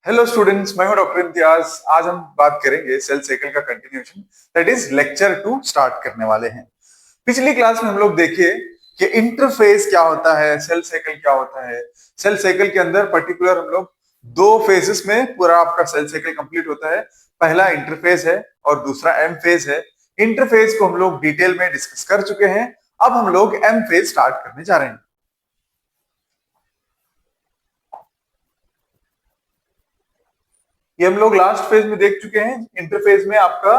Hello students, मैं हूं doctor Imtiaz. आज हम बात करेंगे सेल साइकिल का continuation, that is lecture 2 start करने वाले हैं। पिछली क्लास में हम लोग देखे कि इंटरफेस क्या होता है, सेल साइकिल क्या होता है। सेल साइकिल के अंदर पर्टिकुलर हम लोग दो फेजेस में पूरा आपका सेल साइकिल कंप्लीट होता है। पहला इंटरफेस है और दूसरा एम फेज है। इंटरफेस को हम लोग डिटेल में डिस्कस कर चुके हैं। अब हम लोग एम फेज स्टार्ट करने जा रहे हैं। ये हम लोग लास्ट फेज में देख चुके हैं। इंटरफेज में आपका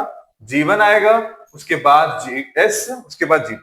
G1 आएगा, उसके बाद GS, उसके बाद G2।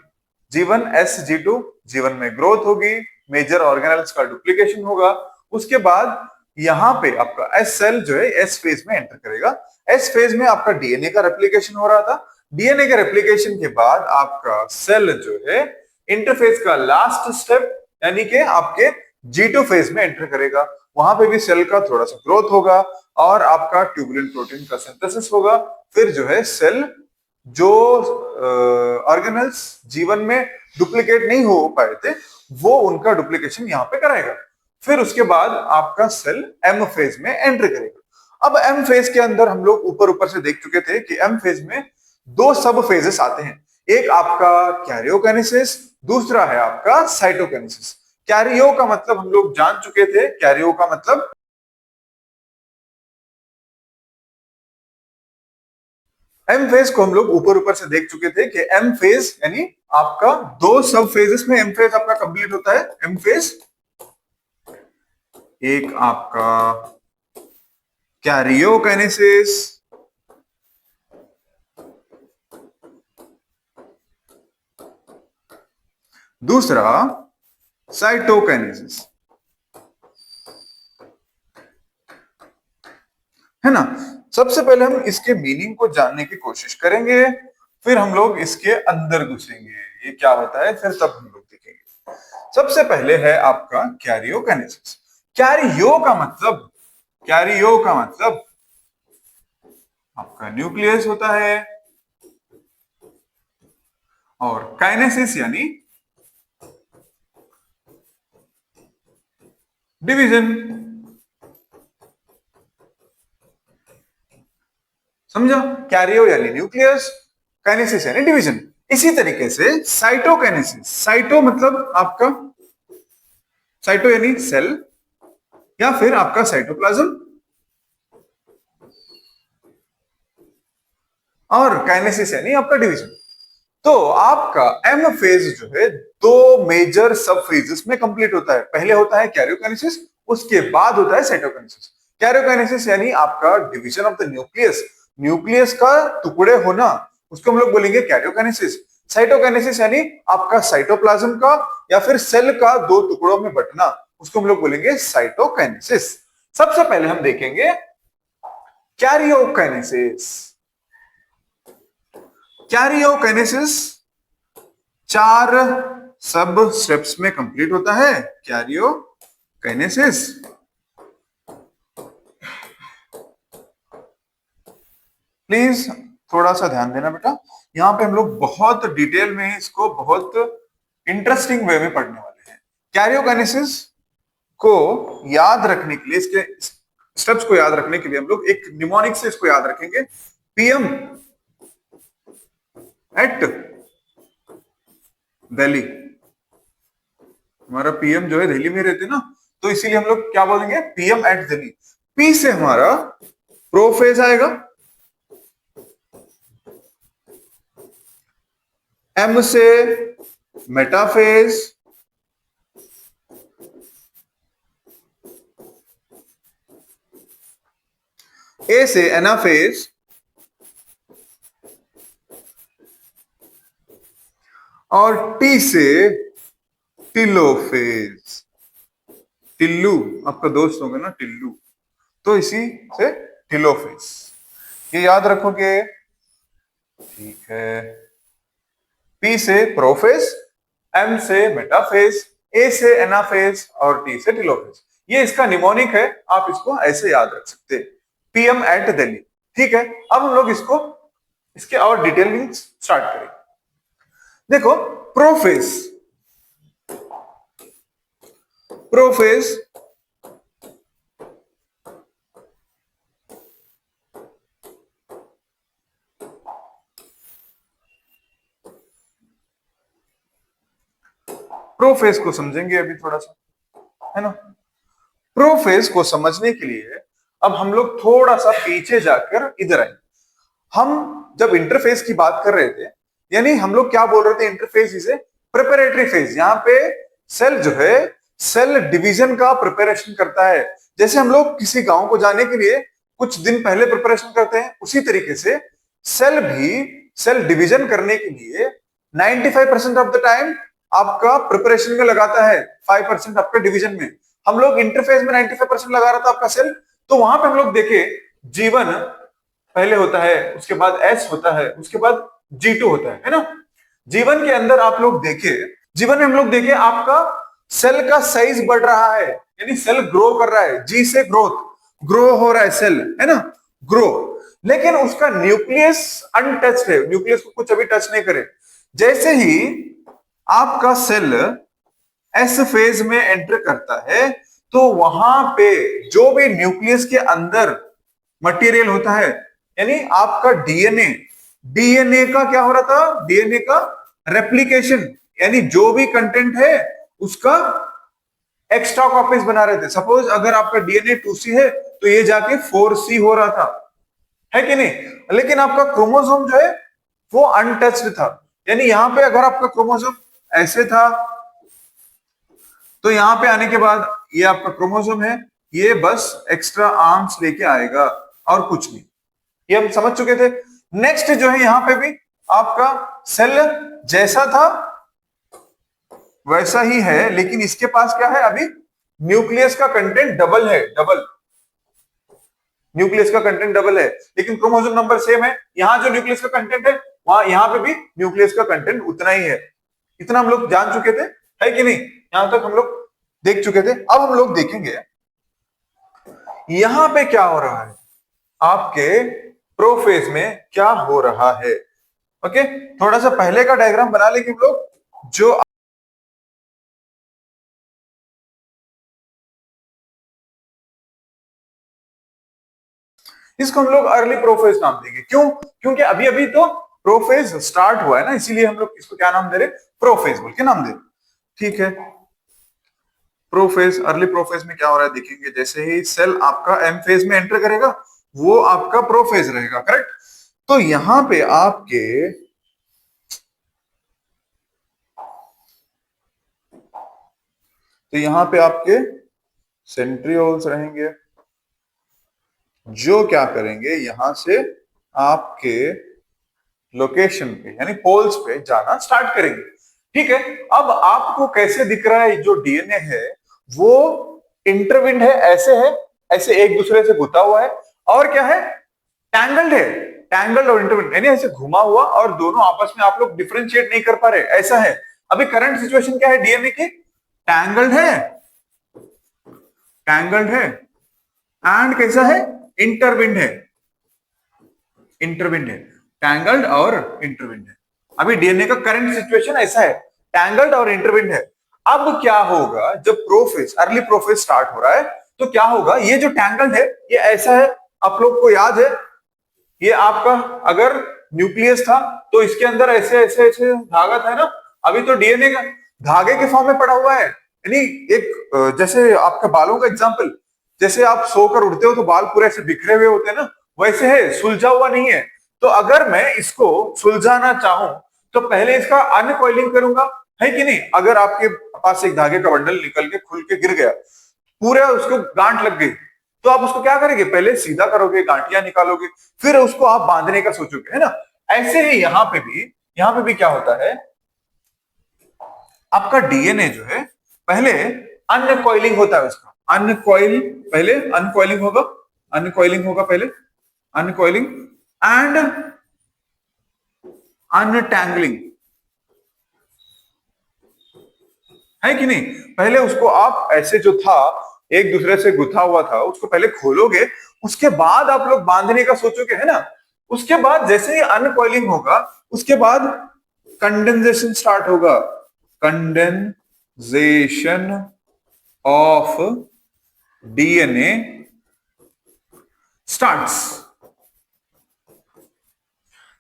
G1 S G2, G1 में ग्रोथ होगी, मेजर ऑर्गेनेल्स का डुप्लीकेशन होगा। उसके बाद यहाँ पे आपका एस सेल जो है एस फेज में एंटर करेगा। एस फेज में आपका डीएनए का रेप्लिकेशन हो रहा था। डीएनए के रेप्लिकेशन के बाद आपका सेल जो है इंटरफेज का लास्ट स्टेप यानी कि आपके G2 फेज में एंटर करेगा। वहां पे भी सेल का थोड़ा सा ग्रोथ होगा और आपका ट्यूबुलिन प्रोटीन का सिंथेसिस होगा। फिर जो है सेल जो ऑर्गेनेल्स जीवन में डुप्लीकेट नहीं हो पाए थे वो उनका डुप्लीकेशन यहाँ पे कराएगा। फिर उसके बाद आपका सेल एम फेज में एंटर करेगा। अब एम फेज के अंदर हम लोग ऊपर ऊपर से देख चुके थे कि एम फेज में दो सब फेजेस आते हैं। एक आपका कैरियोकाइनेसिस, दूसरा है आपका साइटोकाइनेसिस। कैरियो का मतलब हम लोग जान चुके थे। कैरियो का मतलब एम फेज को हम लोग ऊपर ऊपर से देख चुके थे कि एम फेज यानी आपका दो सब फेजेस में एम फेज आपका कंप्लीट होता है। एम फेज एक आपका कैरियोकाइनेसिस, दूसरा साइटोकाइनेसिस, है ना। सबसे पहले हम इसके मीनिंग को जानने की कोशिश करेंगे, फिर हम लोग इसके अंदर घुसेंगे ये क्या होता है, फिर तब हम लोग देखेंगे। सबसे पहले है आपका कैरियोकाइनेसिस। कैरियो का मतलब आपका न्यूक्लियस होता है और काइनेसिस यानी डिवीजन। समझो, कैरियो यानी न्यूक्लियस, काइनेसिस यानी डिवीजन। इसी तरीके से साइटोकाइनेसिस, साइटो मतलब आपका साइटो यानी सेल या फिर आपका साइटोप्लाज्म, और काइनेसिस यानी आपका डिवीजन। तो आपका एम फेज जो है दो मेजर सब फेजेस में कंप्लीट होता है। पहले होता है कैरियोकाइनेसिस, उसके बाद होता है साइटोकाइनेसिस। कैरियोकाइनेसिस यानी आपका division of the nucleus, nucleus का टुकड़े होना, उसको हम लोग बोलेंगे कैरियोकाइनेसिस। साइटोकाइनेसिस यानी आपका साइटोप्लाज्म का या फिर सेल का दो टुकड़ों में बंटना, उसको हम लोग बोलेंगे साइटोकाइनेसिस। सबसे पहले हम देखेंगे कैरियोकाइनेसिस। कैरियोकाइनेसिस चार सब स्टेप्स में कंप्लीट होता है। कैरियोकाइनेसिस प्लीज थोड़ा सा ध्यान देना बेटा, यहां पे हम लोग बहुत डिटेल में इसको बहुत इंटरेस्टिंग वे में पढ़ने वाले हैं। कैरियोकाइनेसिस को याद रखने के लिए, इसके स्टेप्स को याद रखने के लिए हम लोग एक निमोनिक से इसको याद रखेंगे। पीएम एट दिल्ली, हमारा पीएम जो है दिल्ली में रहते ना, तो इसीलिए हम लोग क्या बोलेंगे, पीएम एट दिल्ली। पी से हमारा प्रोफेज आएगा, एम से मेटाफेज, ए से एनाफेज, और टी से टिलोफेज। टिल्लू आपका दोस्त होगा ना, टिल्लू, तो इसी से टिलोफेज। ये याद रखोगे, ठीक है। पी से प्रोफेज, एम से मेटाफेज, ए से एनाफेज और टी से टिलोफेज। ये इसका निमोनिक है, आप इसको ऐसे याद रख सकते हैं, पीएम एट दिल्ली। ठीक है, अब हम लोग इसको इसके और डिटेलिंग स्टार्ट करेंगे। देखो, प्रोफेज, प्रोफेज प्रोफेज को समझेंगे अभी थोड़ा सा, है ना। प्रोफेज को समझने के लिए अब हम लोग थोड़ा सा पीछे जाकर इधर आए। हम जब इंटरफेस की बात कर रहे थे, यानी हम लोग क्या बोल रहे थे, interface is a preparatory phase. यहाँ पे सेल जो है सेल डिवीजन का प्रिपरेशन करता है। जैसे हम लोग किसी गांव को जाने के लिए कुछ दिन पहले प्रिपरेशन करते हैं, उसी तरीके से सेल भी सेल डिवीजन करने के लिए 95% ऑफ द टाइम आपका प्रिपरेशन में लगाता है, 5% आपका डिवीजन में। हम लोग इंटरफेस में 95% लगा रहा था आपका सेल। तो वहां पे हम लोग देखे जीवन पहले होता है, उसके बाद एस होता है, उसके बाद G2 होता है ना। जीवन के अंदर आप लोग देखे, जीवन में हम लोग देखे आपका सेल का साइज बढ़ रहा है, यानी सेल ग्रो कर रहा है। जी से ग्रोथ, ग्रो हो रहा है सेल, है ना, ग्रो। लेकिन उसका न्यूक्लियस अनटच्ड है, न्यूक्लियस को कुछ अभी टच नहीं करे। जैसे ही आपका सेल एस फेज में एंटर करता है तो वहां पे जो भी न्यूक्लियस के अंदर मटेरियल होता है, यानी आपका डीएनए, डीएनए का क्या हो रहा था, डीएनए का रेप्लिकेशन, यानी जो भी कंटेंट है उसका एक्स्ट्रा कॉपीज बना रहे थे। सपोज अगर आपका डीएनए 2C है तो ये जाके 4C हो रहा था, है कि नहीं। लेकिन आपका क्रोमोसोम जो है वो अनटच्ड था, यानी यहां पे अगर आपका क्रोमोसोम ऐसे था तो यहां पे आने के बाद ये आपका क्रोमोसोम है, ये बस एक्स्ट्रा आर्म्स लेके आएगा और कुछ नहीं। ये हम समझ चुके थे। नेक्स्ट जो है यहां पे भी आपका सेल जैसा था वैसा ही है, लेकिन इसके पास क्या है, अभी न्यूक्लियस का कंटेंट डबल है, डबल न्यूक्लियस का कंटेंट डबल है, लेकिन क्रोमोसोम नंबर सेम है। यहां जो न्यूक्लियस का कंटेंट है वहां यहां पे भी न्यूक्लियस का कंटेंट उतना ही है। इतना हम लोग जान चुके थे, है कि नहीं, यहां तक हम लोग देख चुके थे। अब हम लोग देखेंगे यहां पे क्या हो रहा है, आपके प्रोफेज में क्या हो रहा है। ओके, थोड़ा सा पहले का डायग्राम बना लेंगे हम लोग, जो इसको हम लोग अर्ली प्रोफेज नाम देंगे। क्यों? क्योंकि अभी अभी तो प्रोफेज स्टार्ट हुआ है ना, इसीलिए हम लोग इसको क्या नाम दे रहे, प्रोफेज बोल के नाम दे रहे। ठीक है, प्रोफेज, अर्ली प्रोफेज में क्या हो रहा है देखेंगे। जैसे ही सेल आपका एम फेज में एंटर करेगा वो आपका प्रोफेज रहेगा, करेक्ट। तो यहां पे आपके सेंट्रियोल्स रहेंगे, जो क्या करेंगे यहां से आपके लोकेशन पे यानी पोल्स पे जाना स्टार्ट करेंगे। ठीक है, अब आपको कैसे दिख रहा है, जो डीएनए है वो इंटरविंड है, ऐसे एक दूसरे से गुथा हुआ है, और क्या है, टैंगल्ड है। टैंगल्ड और इंटरविंड यानी ऐसे घुमा हुआ, और दोनों आपस में आप लोग डिफरेंशिएट नहीं कर पा रहे, ऐसा है। अभी करंट सिचुएशन क्या है डीएनए की, टैंगल्ड है, टैंगल्ड है, एंड कैसा है, इंटरविंड है, इंटरविंड है, टैंगल्ड और इंटरविंड है। अभी डीएनए का करंट सिचुएशन ऐसा है, टैंगल्ड और इंटरविंड है। अब क्या होगा जब प्रोफेज, अर्ली प्रोफेज स्टार्ट हो रहा है तो क्या होगा, ये जो टैंगल्ड है ये ऐसा है, आप लोग को याद है, ये आपका अगर न्यूक्लियस था तो इसके अंदर ऐसे ऐसे ऐसे धागा था ना। अभी तो डीएनए का धागे के फॉर्म में पड़ा हुआ है, यानी एक जैसे आपके बालों का एग्जांपल, जैसे आप सोकर उठते हो तो बाल पूरे ऐसे बिखरे हुए होते हैं ना, वैसे है, सुलझा हुआ नहीं है। तो अगर मैं इसको सुलझाना चाहूं तो पहले इसका अनकॉइलिंग करूंगा, है कि नहीं। अगर आपके पास एक धागे का बंडल निकल के खुल के गिर गया, पूरे उसको गांठ लग गई, तो आप उसको क्या करेंगे, पहले सीधा करोगे, गांठियां निकालोगे, फिर उसको आप बांधने का सोचोगे, है ना। ऐसे ही यहां पे भी क्या होता है, आपका डीएनए जो है पहले अनकॉइलिंग होता है उसका, अनकॉइल, पहले अनकॉइलिंग होगा, अनकॉइलिंग होगा पहले, अनकॉइलिंग एंड अनटैंगलिंग, है कि नहीं। पहले उसको आप ऐसे जो था एक दूसरे से गुथा हुआ था उसको पहले खोलोगे, उसके बाद आप लोग बांधने का सोचोगे, है ना। उसके बाद जैसे ही अनकॉइलिंग होगा उसके बाद कंडेंसेशन स्टार्ट होगा, कंडेंसेशन ऑफ डीएनए स्टार्ट्स।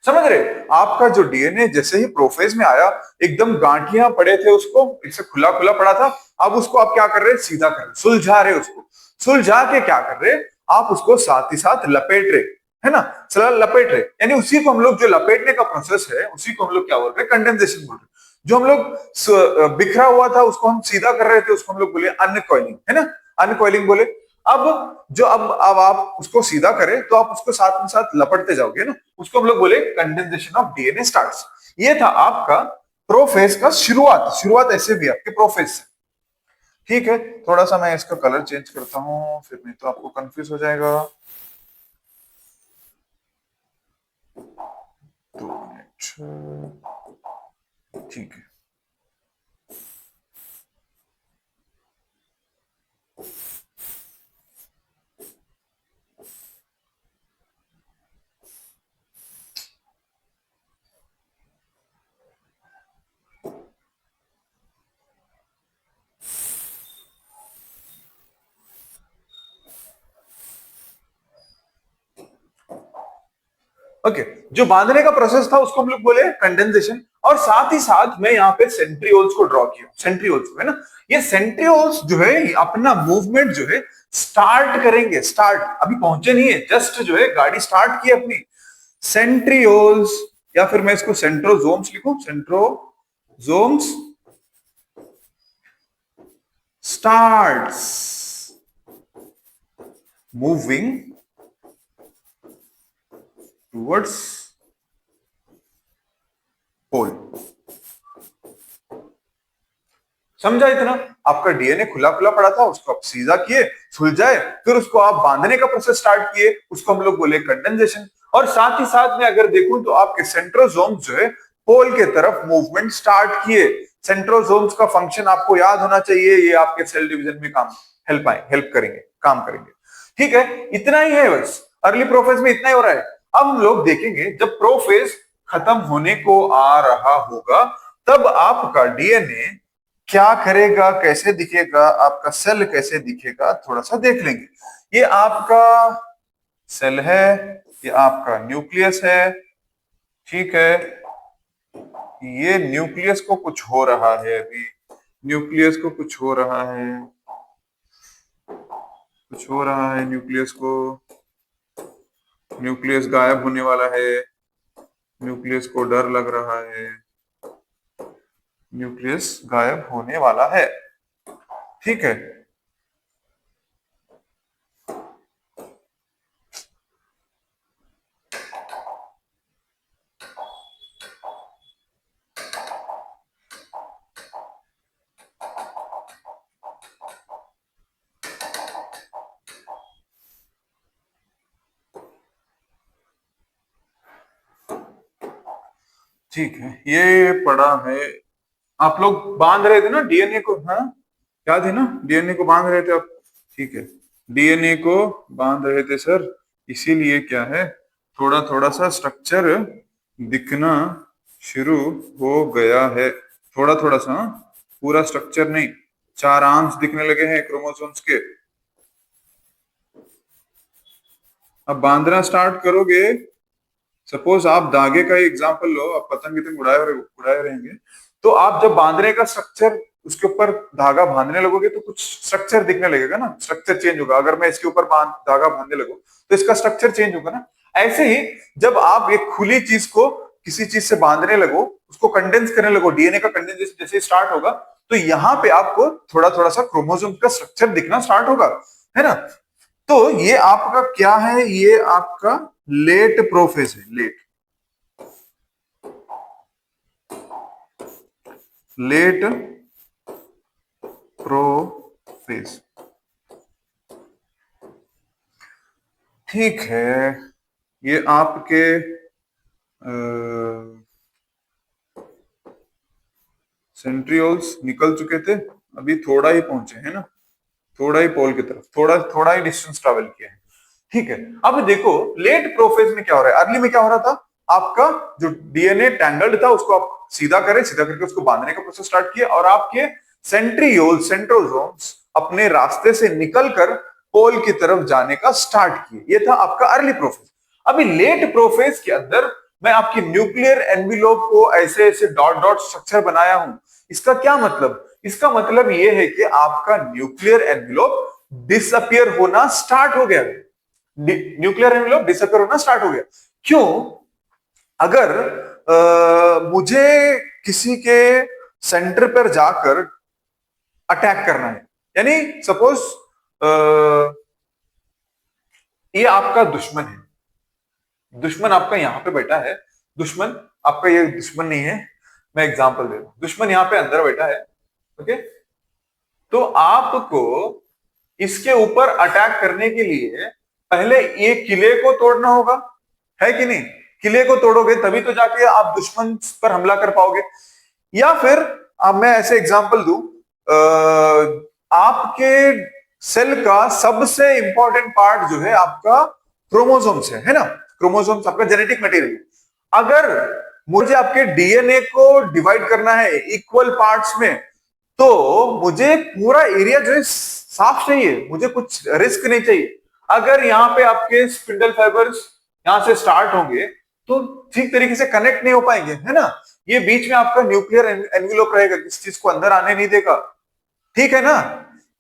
समझ रहे? आपका जो डीएनए जैसे ही प्रोफेज में आया, एकदम गांठियां पड़े थे उसको, इसे खुला खुला पड़ा था, अब उसको आप क्या कर रहे हैं? सीधा कर रहे, सुलझा रहे उसको। सुलझा के क्या कर रहे? आप उसको साथ ही साथ लपेट रहे, है ना? चला लपेट रहे, यानी उसी को हम लोग, जो लपेटने का प्रोसेस है, उसी को हम लोग क्या बोल रहे हैं? कंडेंसेशन बोल रहे हैं। जो हम लोग बिखरा हुआ था उसको हम सीधा कर रहे थे, उसको हम लोग बोले अनकॉइलिंग, है ना? अनकॉइलिंग बोले। अब आप उसको सीधा करें तो आप उसको साथ में साथ लपटते जाओगे ना, उसको हम लोग बोले कंडेंसेशन ऑफ डीएनए स्टार्ट्स। ये था आपका प्रोफेज का शुरुआत। शुरुआत ऐसे भी आपके प्रोफेज से। ठीक है, थोड़ा सा मैं इसका कलर चेंज करता हूं, फिर नहीं तो आपको कंफ्यूज हो जाएगा। 2 मिनट। ठीक है। ओके, जो बांधने का प्रोसेस था उसको हम लोग बोले कंडेंसेशन। और साथ ही साथ मैं यहाँ पे सेंट्रियोल्स को ड्रॉ किया, सेंट्रियोल्स, है ना? ये सेंट्रियोल्स जो है अपना मूवमेंट जो है स्टार्ट करेंगे। स्टार्ट अभी पहुंचे नहीं है, जस्ट जो है गाड़ी स्टार्ट की अपनी। सेंट्रियोल्स, या फिर मैं इसको सेंट्रोजोम्स लिखूं, centrosomes starts moving towards pole। समझा इतना? आपका डीएनए खुला खुला पड़ा था, उसको आप सीधा किए, सुलझाए, फिर उसको आप बांधने का प्रोसेस स्टार्ट किए, उसको हम लोग बोले कंडेंसेशन। और साथ ही साथ में अगर देखूं तो आपके सेंट्रोसोम्स जो है पोल के तरफ मूवमेंट स्टार्ट किए। सेंट्रोसोम्स का फंक्शन आपको याद होना चाहिए, ये आपके सेल डिवीजन में हेल्प करेंगे, काम करेंगे। ठीक है, इतना ही है बस। अर्ली प्रोफेज में इतना ही हो रहा है। अब हम लोग देखेंगे जब प्रोफेज खत्म होने को आ रहा होगा, तब आपका डीएनए क्या करेगा, कैसे दिखेगा, आपका सेल कैसे दिखेगा, थोड़ा सा देख लेंगे। ये आपका सेल है, ये आपका न्यूक्लियस है। ठीक है, ये न्यूक्लियस को कुछ हो रहा है, अभी न्यूक्लियस को कुछ हो रहा है, कुछ हो रहा है न्यूक्लियस को। न्यूक्लियस गायब होने वाला है, न्यूक्लियस को डर लग रहा है, न्यूक्लियस गायब होने वाला है। ठीक है, ठीक है, ये पड़ा है। आप लोग बांध रहे थे ना डीएनए को, हाँ याद है ना? डीएनए को बांध रहे थे आप। ठीक है, डीएनए को बांध रहे थे सर, इसीलिए क्या है, थोड़ा थोड़ा सा स्ट्रक्चर दिखना शुरू हो गया है। थोड़ा थोड़ा सा, पूरा स्ट्रक्चर नहीं। 4 आर्म्स दिखने लगे हैं क्रोमोसोम्स के। अब बांधना स्टार्ट करोगे, सपोज आप धागे का ही एग्जांपल लो, आप पतंग वितंग उड़ाए रहेंगे, तो आप जब बांधने का स्ट्रक्चर, उसके ऊपर धागा बांधने लगोगे तो कुछ स्ट्रक्चर दिखने लगेगा ना, स्ट्रक्चर चेंज होगा। अगर मैं इसके ऊपर धागा बांधने लगूं तो इसका स्ट्रक्चर चेंज होगा ना। ऐसे ही जब आप एक खुली चीज को किसी चीज से बांधने लगो, उसको कंडेंस करने लगो, डीएनए का कंडेंसेशन जैसे स्टार्ट होगा, तो यहाँ पे आपको थोड़ा थोड़ा सा क्रोमोसोम का स्ट्रक्चर दिखना स्टार्ट होगा, है ना? तो ये आपका क्या है? ये आपका लेट प्रोफेज है, लेट प्रोफेज। ठीक है, ये आपके सेंट्रियोल्स निकल चुके थे, अभी थोड़ा ही पहुंचे हैं ना, थोड़ा ही पोल की तरफ, थोड़ा थोड़ा ही डिस्टेंस ट्रेवल किया है। ठीक है, अब देखो लेट प्रोफेज में क्या हो रहा है। अर्ली में क्या हो रहा था, आपका जो डीएनए टैंगल्ड था उसको आप सीधा करें, सीधा करके उसको बांधने का प्रोसेस स्टार्ट किया, और आपके सेंट्रियोल, सेंट्रोसोम्स अपने रास्ते से निकलकर पोल की तरफ जाने का स्टार्ट किए। ये था आपका अर्ली प्रोफेज। अभी लेट प्रोफेज के अंदर मैं आपकी न्यूक्लियर एनविलोप को ऐसे ऐसे डॉट डॉट स्ट्रक्चर बनाया हूं, इसका क्या मतलब? इसका मतलब ये है कि आपका न्यूक्लियर एनविलोप डिसअपियर होना स्टार्ट हो गया। न्यूक्लियर एनविलोप डिसअपियर होना स्टार्ट हो गया। क्यों? अगर मुझे किसी के सेंटर पर जाकर अटैक करना है, यानी सपोज ये आपका दुश्मन है, दुश्मन आपका यहां पे बैठा है, दुश्मन आपका ये दुश्मन नहीं है, मैं एग्जांपल दे रहा हूं, दुश्मन यहां पे अंदर बैठा है, ओके? तो आपको इसके ऊपर अटैक करने के लिए पहले ये किले को तोड़ना होगा, है कि नहीं? किले को तोड़ोगे तभी तो जाके आप दुश्मन पर हमला कर पाओगे। या फिर अब मैं ऐसे एग्जांपल दूं, आपके सेल का सबसे इंपॉर्टेंट पार्ट जो है आपका क्रोमोसोम्स है ना? क्रोमोसोम्स आपका जेनेटिक मटेरियल। अगर मुझे आपके डीएनए को डिवाइड करना है इक्वल पार्ट्स में, तो मुझे पूरा एरिया जो है साफ चाहिए, मुझे कुछ रिस्क नहीं चाहिए। अगर यहाँ पे आपके स्पिंडल फाइबर्स यहां से स्टार्ट होंगे तो ठीक तरीके से कनेक्ट नहीं हो पाएंगे, है ना? ये बीच में आपका न्यूक्लियर एनविलोप रहेगा, किसी चीज को अंदर आने नहीं देगा, ठीक है ना?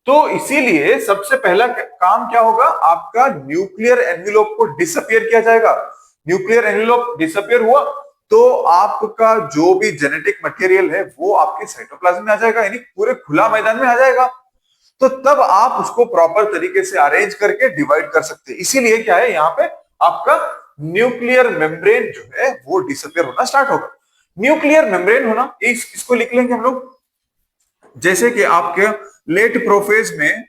तो इसीलिए सबसे पहला काम क्या होगा, आपका न्यूक्लियर एनविलोप को डिसअपियर किया जाएगा। न्यूक्लियर एनविलोप डिसअपियर हुआ तो आपका जो भी जेनेटिक मटेरियल है वो आपके साइटोप्लाज्म में आ जाएगा, यानी पूरे खुला मैदान में आ जाएगा। तो तब आप उसको प्रॉपर तरीके से अरेंज करके डिवाइड कर सकते हैं। इसीलिए क्या है, यहाँ पे आपका न्यूक्लियर मेम्ब्रेन जो है वो डिसअपियर होना स्टार्ट होगा। न्यूक्लियर मेम्ब्रेन होना, इसको लिख लेंगे हम लोग, जैसे कि आपके लेट प्रोफेज में,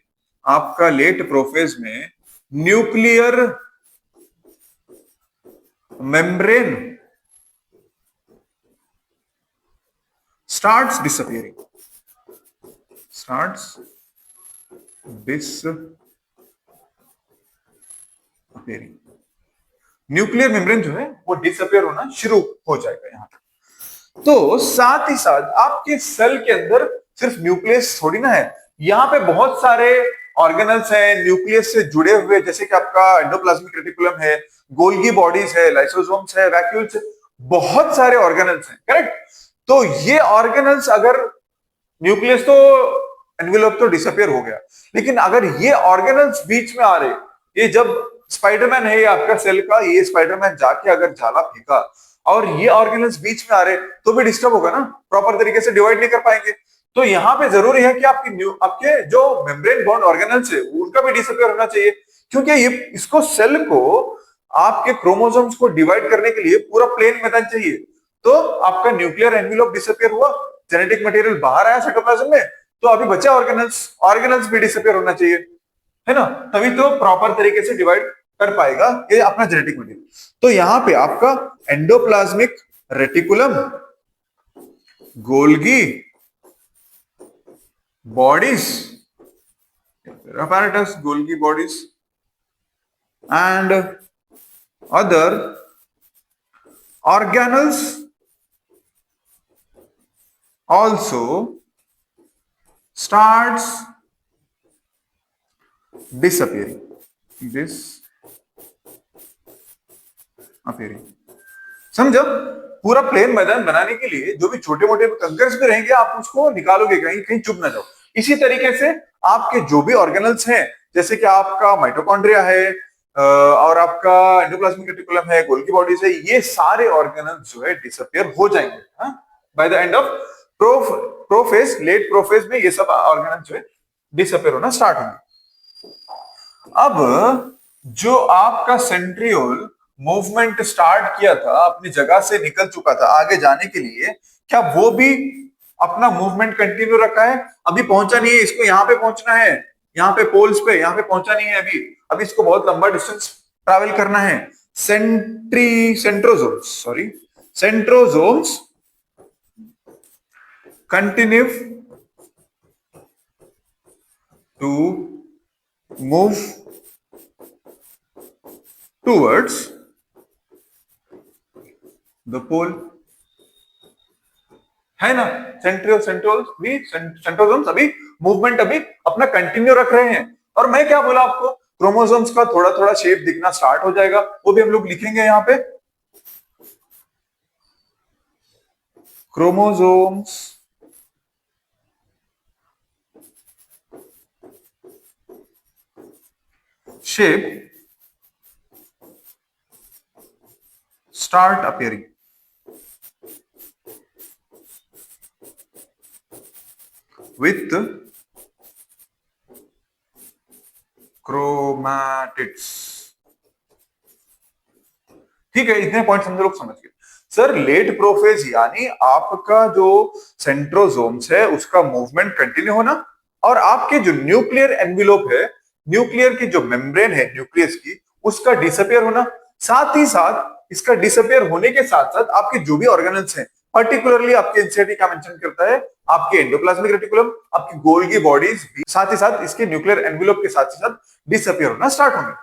आपका लेट प्रोफेज में nuclear membrane starts disappearing, starts disappearing, nuclear membrane जो है वो डिसअपियर होना शुरू हो जाएगा यहां पे। तो साथ ही साथ आपके सेल के अंदर सिर्फ न्यूक्लियस थोड़ी ना है, यहाँ पे बहुत सारे ऑर्गेनल्स हैं न्यूक्लियस से जुड़े हुए, जैसे कि आपका एंडोप्लाज्मिक रेटिकुलम है, गोल्गी बॉडीज है, लाइसोसोम्स है, वैक्यूल्स है, बहुत सारे ऑर्गेनल्स हैं, करेक्ट? तो ये ऑर्गेनल्स, अगर न्यूक्लियस तो एनवेलप तो डिसअपियर हो गया, लेकिन अगर ये ऑर्गेनल्स बीच में आ रहे, ये जब स्पाइडरमैन है ये आपका सेल का, ये स्पाइडरमैन जाके अगर जाला फेंका और ये ऑर्गेनल्स बीच में आ रहे तो भी डिस्टर्ब होगा ना, प्रॉपर तरीके से डिवाइड नहीं कर पाएंगे। तो यहाँ पे जरूरी है कि आपके जो मेम्ब्रेन बॉन्ड ऑर्गेनल्स है उनका भी डिसअपियर होना चाहिए, क्योंकि ये इसको सेल को आपके क्रोमोसोम्स को डिवाइड करने के लिए पूरा प्लेन मैदान चाहिए। तो आपका न्यूक्लियर एनवेलप डिसअपियर हुआ, जेनेटिक मटेरियल बाहर आया साइटोप्लाज्म में, तो अभी बचा ऑर्गेनल्स भी डिसअपियर होना चाहिए, है ना? तभी तो प्रॉपर तरीके से डिवाइड कर पाएगा ये अपना जेनेटिक मटेरियल। तो यहां पे आपका endoplasmic reticulum, Golgi bodies, apparatus, Golgi bodies and other organelles also starts disappearing. समझो, पूरा प्लेन मैदान बनाने के लिए जो भी छोटे मोटे कंकर्स भी रहेंगे आप उसको निकालोगे, कहीं कहीं चुप ना जाओ। इसी तरीके से आपके जो भी ऑर्गेनल्स हैं, जैसे कि आपका माइटोकॉन्ड्रिया है और आपका एंडोप्लाज्मिक रेटिकुलम है, गोल्गी बॉडीज है, ये सारे ऑर्गेनल्स जो है डिसअपियर हो जाएंगे by the end of prophase, late prophase में ये सब ऑर्गेनल्स जो है डिसअपियर होना स्टार्ट होंगे। अब जो आपका सेंट्रियोल मूवमेंट स्टार्ट किया था, अपनी जगह से निकल चुका था आगे जाने के लिए, क्या वो भी अपना मूवमेंट कंटिन्यू रखा है? अभी पहुंचा नहीं है, इसको यहां पे पहुंचना है, यहाँ पे पोल्स पे, यहाँ पे पहुंचा नहीं है अभी इसको बहुत लंबा डिस्टेंस ट्रैवल करना है। Centrosomes continue to move towards the pole, है ना? सेंट्रोजोम्स अभी मूवमेंट अभी अपना कंटिन्यू रख रहे हैं। और मैं क्या बोला आपको, क्रोमोसोम्स का थोड़ा थोड़ा शेप दिखना स्टार्ट हो जाएगा, वो भी हम लोग लिखेंगे यहाँ पे। Chromosomes shape start appearing with chromatids। ठीक है, इतने पॉइंट्स हम लोग समझ गए। सर लेट प्रोफेज यानी आपका जो सेंट्रोसोम्स है उसका मूवमेंट कंटिन्यू होना और आपके जो न्यूक्लियर एनविलोप है, न्यूक्लियर की जो मेम्ब्रेन है न्यूक्लियस की, उसका डिसअपियर होना। साथ ही साथ इसका डिसअपियर होने के साथ साथ आपके जो भी ऑर्गेनल्स हैं, पर्टिकुलरली आपके एनसीईआरटी क्या मेंशन करता है, आपके एंडोप्लाज्मिक रेटिकुलम, आपकी गोल्गी बॉडीज भी साथ ही साथ इसके न्यूक्लियर एनविलोप के साथ ही साथ डिसअपियर होना स्टार्ट होंगे।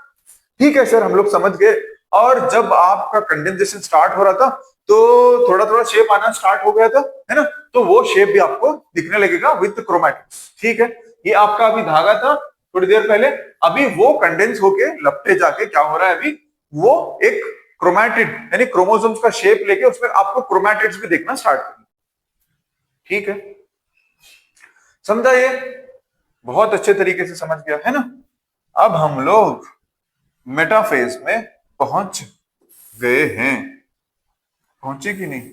ठीक है सर, हम लोग समझ गए। और जब आपका कंडेंसेशन स्टार्ट हो रहा था तो थोड़ा थोड़ा शेप आना स्टार्ट हो गया था, है ना, तो वो शेप भी आपको दिखने लगेगा विद क्रोमैटिड्स। ठीक है, ये आपका अभी धागा था थोड़ी देर पहले, अभी वो कंडेंस होके लपटे जाके क्या हो रहा है, अभी वो एक क्रोमैटिड यानी क्रोमोसोम्स का शेप लेके उसमें आपको क्रोमैटिड्स भी देखना स्टार्ट करेंगे। ठीक है, समझा ये? बहुत अच्छे तरीके से समझ गया है ना। अब हम लोग मेटाफेज में पहुंच गए हैं। पहुंचे कि नहीं?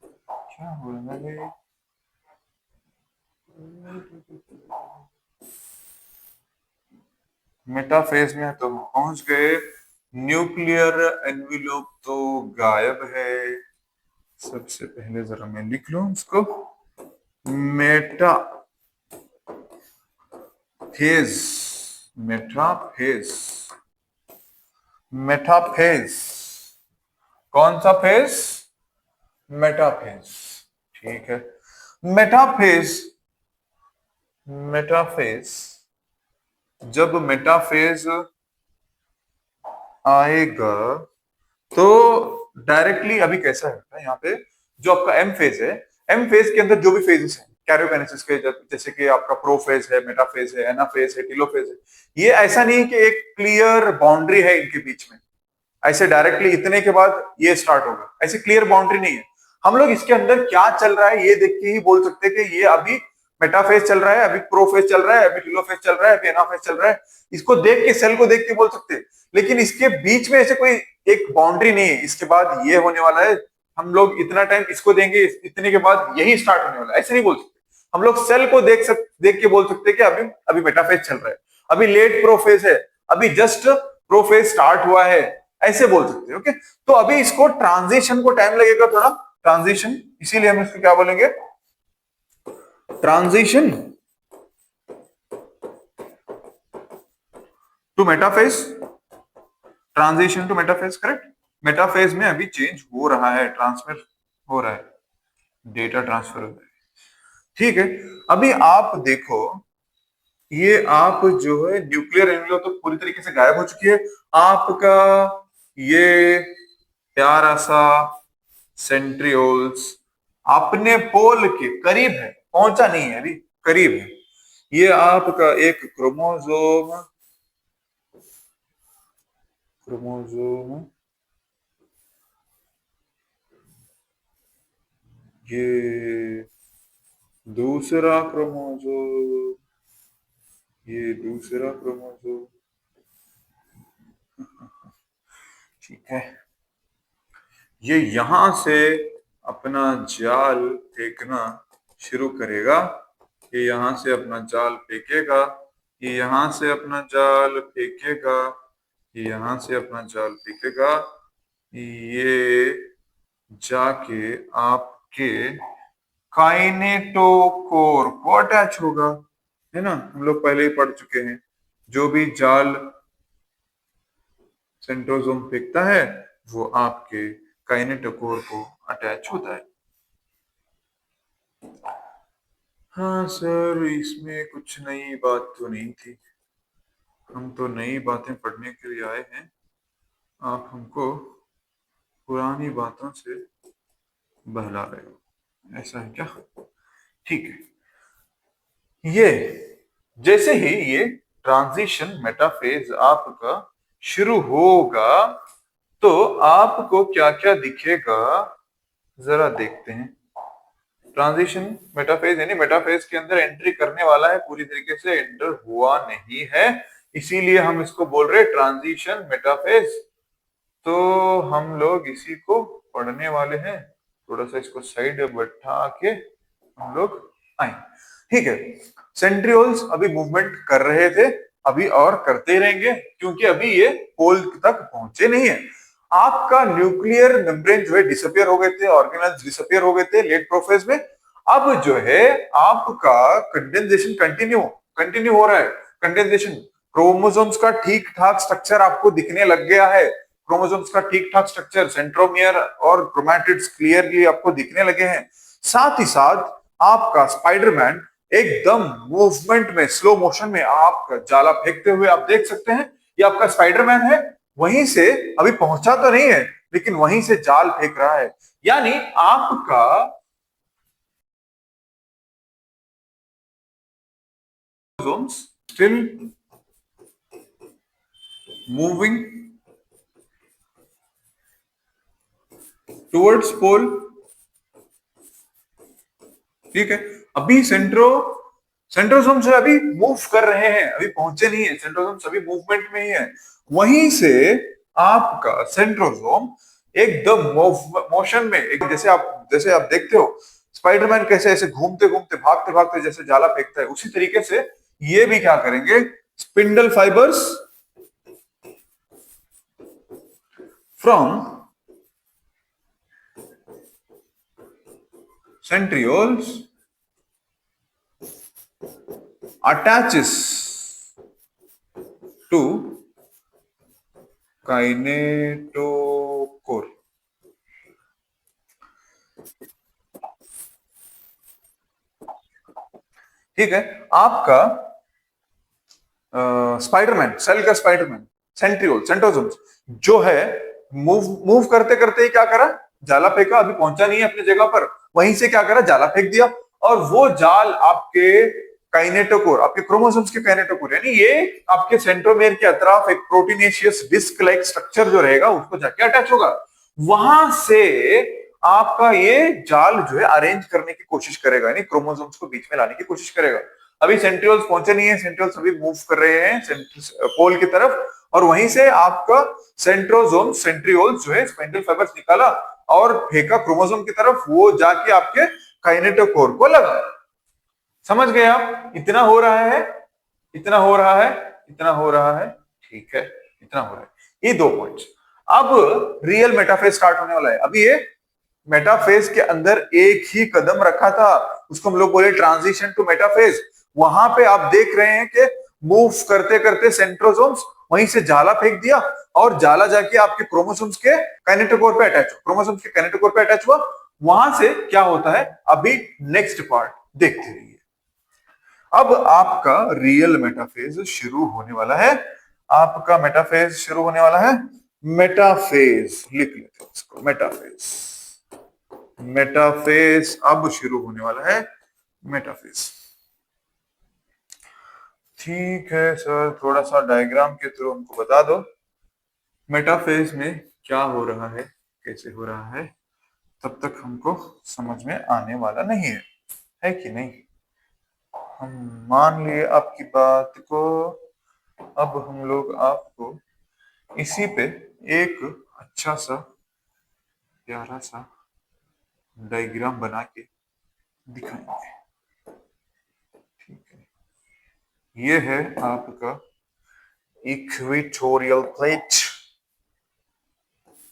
क्या हो रहा है? मेटाफेज में तो पहुंच गए। न्यूक्लियर एनविलोप तो गायब है। सबसे पहले जरा मैं लिख लूं इसको। मेटाफेज, मेटाफेज, मेटाफेज, कौन सा फेज? मेटाफेज। ठीक है, मेटाफेज, मेटाफेज, जब मेटाफेज आएगा तो डायरेक्टली अभी कैसा है यहाँ पे, जो आपका एम फेज है, एम फेज के अंदर जो भी फेजेस हैं कैरियोकाइनेसिस के, जैसे कि आपका प्रोफेज है, मेटाफेज है, एनाफेज है, टेलोफेज है, ये ऐसा नहीं कि एक क्लियर बाउंड्री है इनके बीच में, ऐसे डायरेक्टली इतने के बाद ये स्टार्ट होगा, ऐसे क्लियर बाउंड्री नहीं है। हम लोग इसके अंदर क्या चल रहा है ये देख के ही बोल सकते हैं कि ये अभी मेटाफेज चल रहा है, अभी प्रोफेज चल रहा है, अभी टेलोफेज चल रहा है, अभी एनाफेज चल रहा है। इसको देख के, सेल को देख के बोल सकते हैं, लेकिन इसके बीच में ऐसे कोई एक बाउंड्री नहीं है, इसके बाद ये होने वाला है, हम लोग इतना टाइम इसको देंगे, इतने के बाद यही स्टार्ट होने वाला है, ऐसे नहीं बोल सकते। हम लोग सेल को देख के बोल सकते हैं कि अभी अभी मेटाफेज चल रहा है, अभी लेट प्रोफेज है, अभी जस्ट प्रोफेज स्टार्ट हुआ है, ऐसे बोल सकते हैं। ओके, तो अभी इसको ट्रांजिशन को टाइम लगेगा थोड़ा, ट्रांजिशन, इसीलिए हम इसको क्या बोलेंगे, transition to metaphase, transition to metaphase, correct. Metaphase में अभी चेंज हो रहा है, ट्रांसफर हो रहा है, डेटा ट्रांसफर हो रहा है। ठीक है, अभी आप देखो, ये आप जो है न्यूक्लियर एनविलोप तो पूरी तरीके से गायब हो चुकी है। आपका ये प्यारा सा सेंट्रियोल्स अपने पोल के करीब है, पहुंचा नहीं है, अभी करीब है। ये आपका एक क्रोमोसोम, क्रोमोसोम, ये दूसरा क्रोमोसोम, ये दूसरा क्रोमोसोम। ठीक है, ये यहां से अपना जाल फेंकना शुरू करेगा, ये यहां से अपना जाल फेंकेगा, ये यहां से अपना जाल फेंकेगा, ये यहां से अपना जाल फेंकेगा, ये जाके आपके काइनेटोकोर को अटैच होगा, है ना, हम लोग पहले ही पढ़ चुके हैं, जो भी जाल सेंट्रोसोम फेंकता है वो आपके काइनेटोकोर को अटैच होता है। हाँ सर, इसमें कुछ नई बात तो नहीं थी, हम तो नई बातें पढ़ने के लिए आए हैं, आप हमको पुरानी बातों से बहला रहे हो, ऐसा है क्या? ठीक है, ये जैसे ही ये ट्रांजिशन मेटाफेज आपका शुरू होगा तो आपको क्या क्या दिखेगा, जरा देखते हैं। ट्रांजिशन मेटाफेज यानी मेटाफेज के अंदर एंट्री करने वाला है, पूरी तरीके से एंटर हुआ नहीं है, इसीलिए हम इसको बोल रहे हैं ट्रांजिशन मेटाफेज। तो हम लोग इसी को पढ़ने वाले हैं। थोड़ा सा इसको साइड बैठा के हम लोग आए। ठीक है, सेंट्रियोल्स अभी मूवमेंट कर रहे थे, अभी और करते ही रहेंगे, क्योंकि अभी ये पोल तक पहुंचे नहीं है। आपका न्यूक्लियर मेम्ब्रेन जो है डिसअपियर हो गए थे, ऑर्गेनेल्स डिसअपियर हो गए थे लेट प्रोफेज में। अब जो है आपका कंडेंसेशन कंटिन्यू कंटिन्यू हो रहा है। कंडेंसेशन, क्रोमोसोम्स का ठीक ठाक स्ट्रक्चर आपको दिखने लग गया है। क्रोमोसोम्स का ठीक ठाक स्ट्रक्चर, सेंट्रोमियर और क्रोमैटिड्स क्लियरली आपको दिखने लगे हैं। साथ ही साथ आपका स्पाइडरमैन एकदम मूवमेंट में, स्लो मोशन में आपका जाला फेंकते हुए आप देख सकते हैं। ये आपका स्पाइडरमैन है, वहीं से अभी पहुंचा तो नहीं है, लेकिन वहीं से जाल फेंक रहा है। यानी आपका स्टिल मूविंग टुवर्ड्स पोल। ठीक है, अभी सेंट्रोसोम से अभी मूव कर रहे हैं, अभी पहुंचे नहीं है, सेंट्रोसोम अभी मूवमेंट में ही है। वहीं से आपका सेंट्रोसोम एकदम मोशन में, एक जैसे आप देखते हो स्पाइडरमैन कैसे ऐसे घूमते घूमते भागते भागते जैसे जाला फेंकता है, उसी तरीके से ये भी क्या करेंगे, spindle fibres from centrioles attaches to kinetochore। ठीक है, आपका स्पाइडरमैन, सेल का स्पाइडरमैन, सेंट्रोसोम्स जो है मूव करते करते ही क्या करा, जाला फेंका, अभी पहुंचा नहीं है अपनी जगह पर, वहीं से क्या करा, जाला फेंक दिया। और वो जाल आपके काइनेटोकोर, आपके क्रोमोसोम्स के काइनेटोकोर, यानी ये आपके सेंट्रोमेयर के अतराफ एक प्रोटीनेशियस डिस्क लाइक स्ट्रक्चर जो रहेगा उसको जाके अटैच होगा। वहां से आपका ये जाल जो है अरेंज करने की कोशिश करेगा, यानी क्रोमोसोम्स को बीच में लाने की कोशिश करेगा। अभी सेंट्रियोल्स पहुंचे नहीं है, सेंट्रियोल्स अभी मूव कर रहे हैं पोल की तरफ, और वहीं से आपका सेंट्रोसोम सेंट्रियोल्स जो है स्पाइंडल फाइबर्स निकाला और फेंका क्रोमोसोम की तरफ, वो जाके आपके काइनेटोकोर को लगा। समझ गए आप, इतना हो रहा है, इतना हो रहा है, इतना हो रहा है। ठीक है, इतना हो रहा है, ये दो पॉइंट्स। अब रियल मेटाफेज स्टार्ट होने वाला है। अभी ये मेटाफेज के अंदर एक ही कदम रखा था, उसको हम लोग बोले ट्रांजिशन टू मेटाफेज। वहां पे आप देख रहे हैं कि मूव करते करते सेंट्रोसोम्स वहीं से जाला फेंक दिया, और जाला जाके आपके क्रोमोसोम्स के काइनेटोकोर पे अटैच हुआ, क्रोमोसोम्स के काइनेटोकोर पे अटैच हुआ। वहां से क्या होता है, अभी नेक्स्ट पार्ट देखते रहिए। अब आपका रियल मेटाफेज शुरू होने वाला है। आपका मेटाफेज शुरू होने वाला है। मेटाफेज लिख लेते हैं इसको, मेटाफेज, मेटाफेज अब शुरू होने वाला है, मेटाफेज। ठीक है सर, थोड़ा सा डायग्राम के थ्रू हमको बता दो मेटाफेज में क्या हो रहा है, कैसे हो रहा है, तब तक हमको समझ में आने वाला नहीं है कि नहीं। हम मान लिए आपकी बात को। अब हम लोग आपको इसी पे एक अच्छा सा प्यारा सा डायग्राम बना के दिखाएंगे। ठीक है, ये है आपका इक्वेटोरियल प्लेट,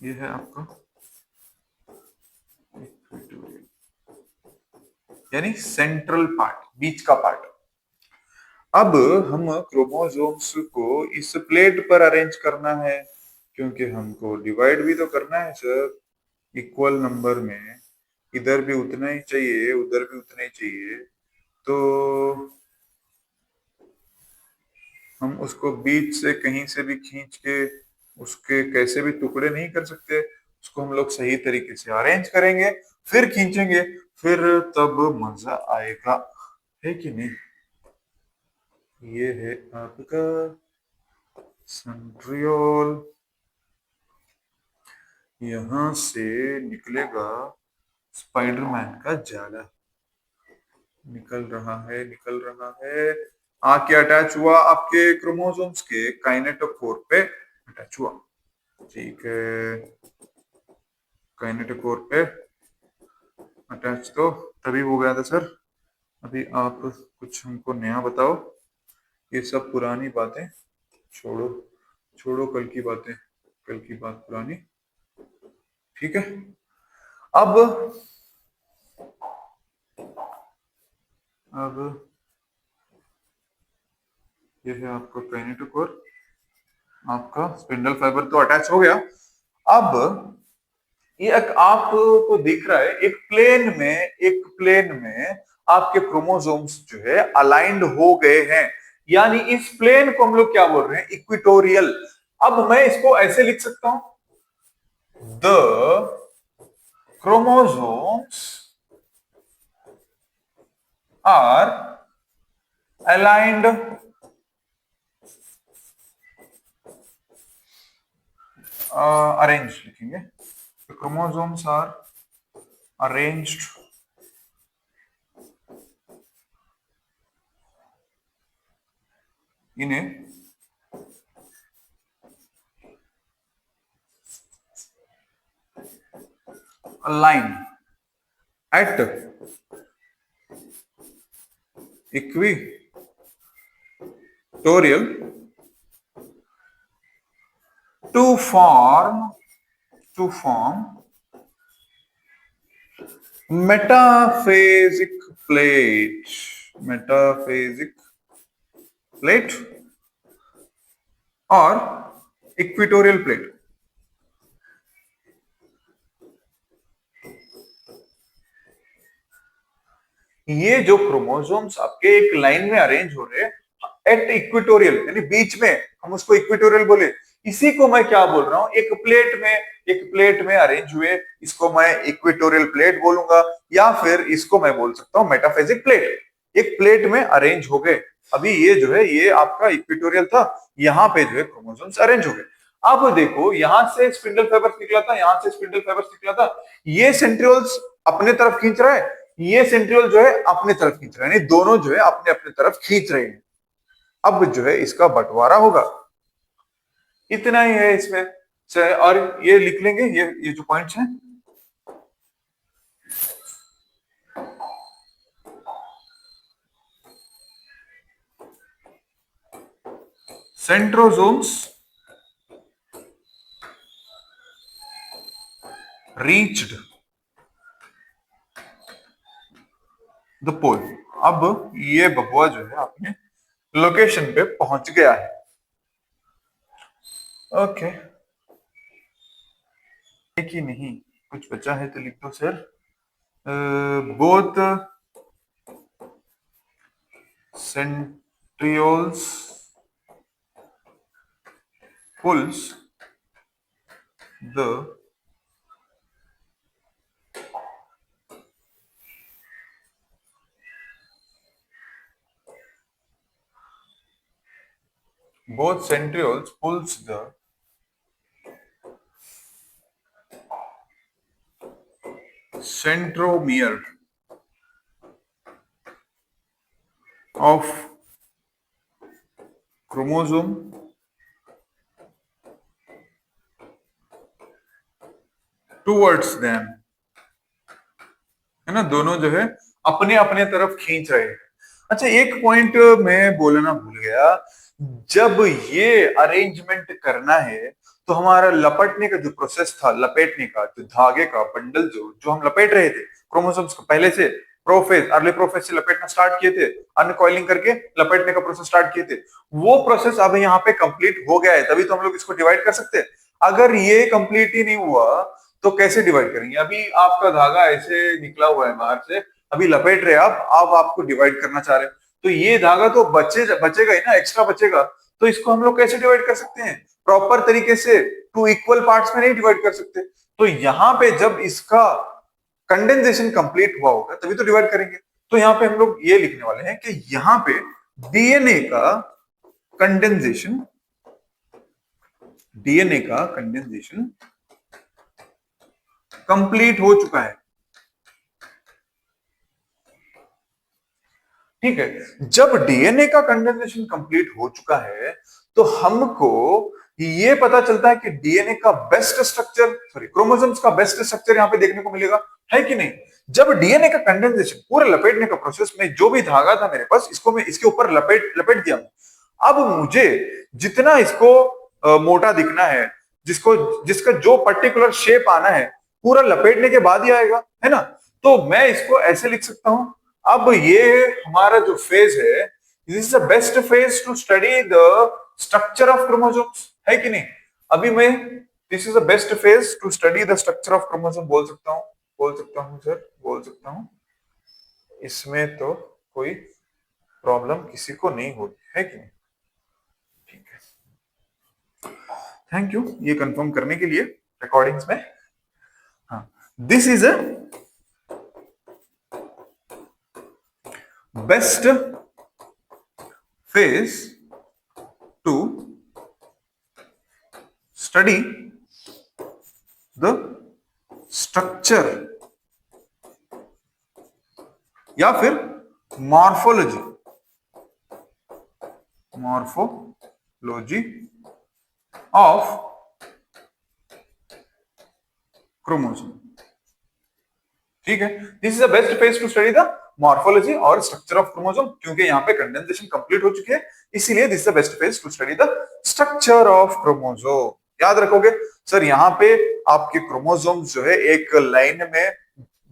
ये है आपका इक्वेटोरियल यानी सेंट्रल पार्ट, बीच का पार्ट। अब हम क्रोमोसोम्स को इस प्लेट पर अरेंज करना है, क्योंकि हमको डिवाइड भी तो करना है सर, इक्वल नंबर में, इधर भी उतना ही चाहिए, उधर भी उतना ही चाहिए। तो हम उसको बीच से कहीं से भी खींच के उसके कैसे भी टुकड़े नहीं कर सकते, उसको हम लोग सही तरीके से अरेंज करेंगे, फिर खींचेंगे, फिर तब मजा आएगा, है कि नहीं। ये है आपका सेंट्रियोल, यहां से निकलेगा स्पाइडरमैन का जाला। निकल रहा है, निकल रहा है। आके अटैच हुआ आपके क्रोमोसोम्स के काइनेटोकोर पे अटैच हुआ। ठीक है, काइनेटोकोर पे अटैच तो तभी हो गया था सर। अभी आप कुछ हमको नया बताओ। ये सब पुरानी बातें छोड़ो, छोड़ो कल की बातें, कल की बात पुरानी। ठीक है, अब अब ये है आपका काइनेटोकोर, आपका स्पिंडल फाइबर तो अटैच हो गया। अब ये एक आपको दिख रहा है, एक प्लेन में आपके क्रोमोसोम्स जो है अलाइंड हो गए हैं, यानी इस प्लेन को हम लोग क्या बोल रहे हैं, इक्विटोरियल। अब मैं इसको ऐसे लिख सकता हूं, the chromosomes are aligned arrange लिखेंगे, the chromosomes are arranged in a line at equatorial to form metaphasic metaphasic plate or equatorial plate। ये जो क्रोमोसोम्स आपके एक लाइन में अरेंज हो रहे हैं एट इक्वेटोरियल, यानी बीच में, हम उसको इक्वेटोरियल बोले। इसी को मैं क्या बोल रहा हूं, एक प्लेट में अरेंज हुए, इसको मैं इक्वेटोरियल प्लेट बोलूंगा, या फिर इसको मैं बोल सकता हूं मेटाफेजिक प्लेट। एक प्लेट में अरेंज हो गए। अभी ये जो है ये आपका इक्वेटोरियल था, यहाँ पे जो है क्रोमोसोम्स अरेंज हो गए। अब देखो, यहां से स्पिंडल फाइबर निकला था, यहां से स्पिंडल फाइबर निकला था, ये सेंट्रियोल्स अपने तरफ खींच रहा है, ये सेंट्रियोल जो है अपने तरफ खींच रहा है, यानी दोनों जो है अपने अपने तरफ खींच रहे हैं। अब जो है इसका बंटवारा होगा, इतना ही है इसमें से। और ये लिख लेंगे, ये जो पॉइंट्स हैं, सेंट्रोसोम्स रीच्ड द पोल। अब ये बबुआ जो है अपने लोकेशन पे पहुंच गया है। ओके, कि नहीं कुछ बचा है तो लिख दो sir. Both centrioles pulls the both centrioles pulls the centromere of chromosome towards them, है ना, दोनों जो है अपने अपने तरफ खींच रहे हैं। अच्छा, एक पॉइंट मैं बोलना भूल गया, जब ये अरेंजमेंट करना है तो हमारा लपटने का जो प्रोसेस था, लपेटने का जो धागे का बंडल जो जो हम लपेट रहे थे क्रोमोसोम्स को, पहले से प्रोफेज, अर्ली प्रोफेज से लपेटना स्टार्ट किए थे, अनकॉइलिंग करके लपेटने का प्रोसेस स्टार्ट किए थे, वो प्रोसेस अब यहाँ पे कंप्लीट हो गया है, तभी तो हम लोग इसको डिवाइड कर सकते हैं। अगर ये कंप्लीट ही नहीं हुआ तो कैसे डिवाइड करेंगे? अभी आपका धागा ऐसे निकला हुआ है बाहर से, अभी लपेट रहे आप, अब आपको डिवाइड करना चाह रहे हैं, तो ये धागा तो बचेगा ही ना, एक्स्ट्रा बचेगा। तो इसको हम लोग कैसे डिवाइड कर सकते हैं? प्रॉपर तरीके से टू इक्वल पार्ट्स में नहीं डिवाइड कर सकते। तो यहाँ पे जब इसका कंडेंसेशन कंप्लीट हुआ होगा तभी तो डिवाइड करेंगे। तो यहाँ पे हम लोग ये लिखने वाले हैं कि यहाँ पे डीएनए का कंडेंसेशन, डीएनए का कंडेंसेशन कंप्लीट हो चुका है। ठीक है, जब डीएनए का कंडेंसेशन कंप्लीट हो चुका है तो हमको ये पता चलता है कि डीएनए का बेस्ट स्ट्रक्चर, सॉरी क्रोमोसोम्स का बेस्ट स्ट्रक्चर यहां पे देखने को मिलेगा, है कि नहीं। जब डीएनए का कंडेंसेशन पूरा लपेटने का प्रोसेस में जो भी धागा था मेरे पास, इसको मैं इसके ऊपर लपेट लपेट दिया। अब मुझे जितना इसको मोटा दिखना है, जिसको जिसका जो पर्टिकुलर शेप आना है, पूरा लपेटने के बाद ही आएगा, है ना। तो मैं इसको ऐसे लिख सकता हूं। अब ये हमारा जो फेज है, this is the best phase to study the structure of chromosomes, है कि नहीं। अभी मैं this is the best phase to study the structure of chromosome बोल सकता हूं, बोल सकता हूं सर, बोल सकता हूं। इसमें तो कोई प्रॉब्लम किसी को नहीं होती, है कि नहीं। ठीक है, थैंक यू ये कंफर्म करने के लिए रिकॉर्डिंग्स में। हाँ, this is a best phase to study the structure या फिर मॉर्फोलॉजी, मॉर्फोलॉजी ऑफ क्रोमोसोम। ठीक है, this is the best phase to study the morphology और स्ट्रक्चर ऑफ क्रोमोसोम, क्योंकि यहाँ पे कंडेंसेशन कंप्लीट हो चुकी है, इसीलिए this is the best phase to study the structure of chromosome. याद रखोगे सर, यहाँ पे आपके क्रोमोसोम्स जो है एक लाइन में,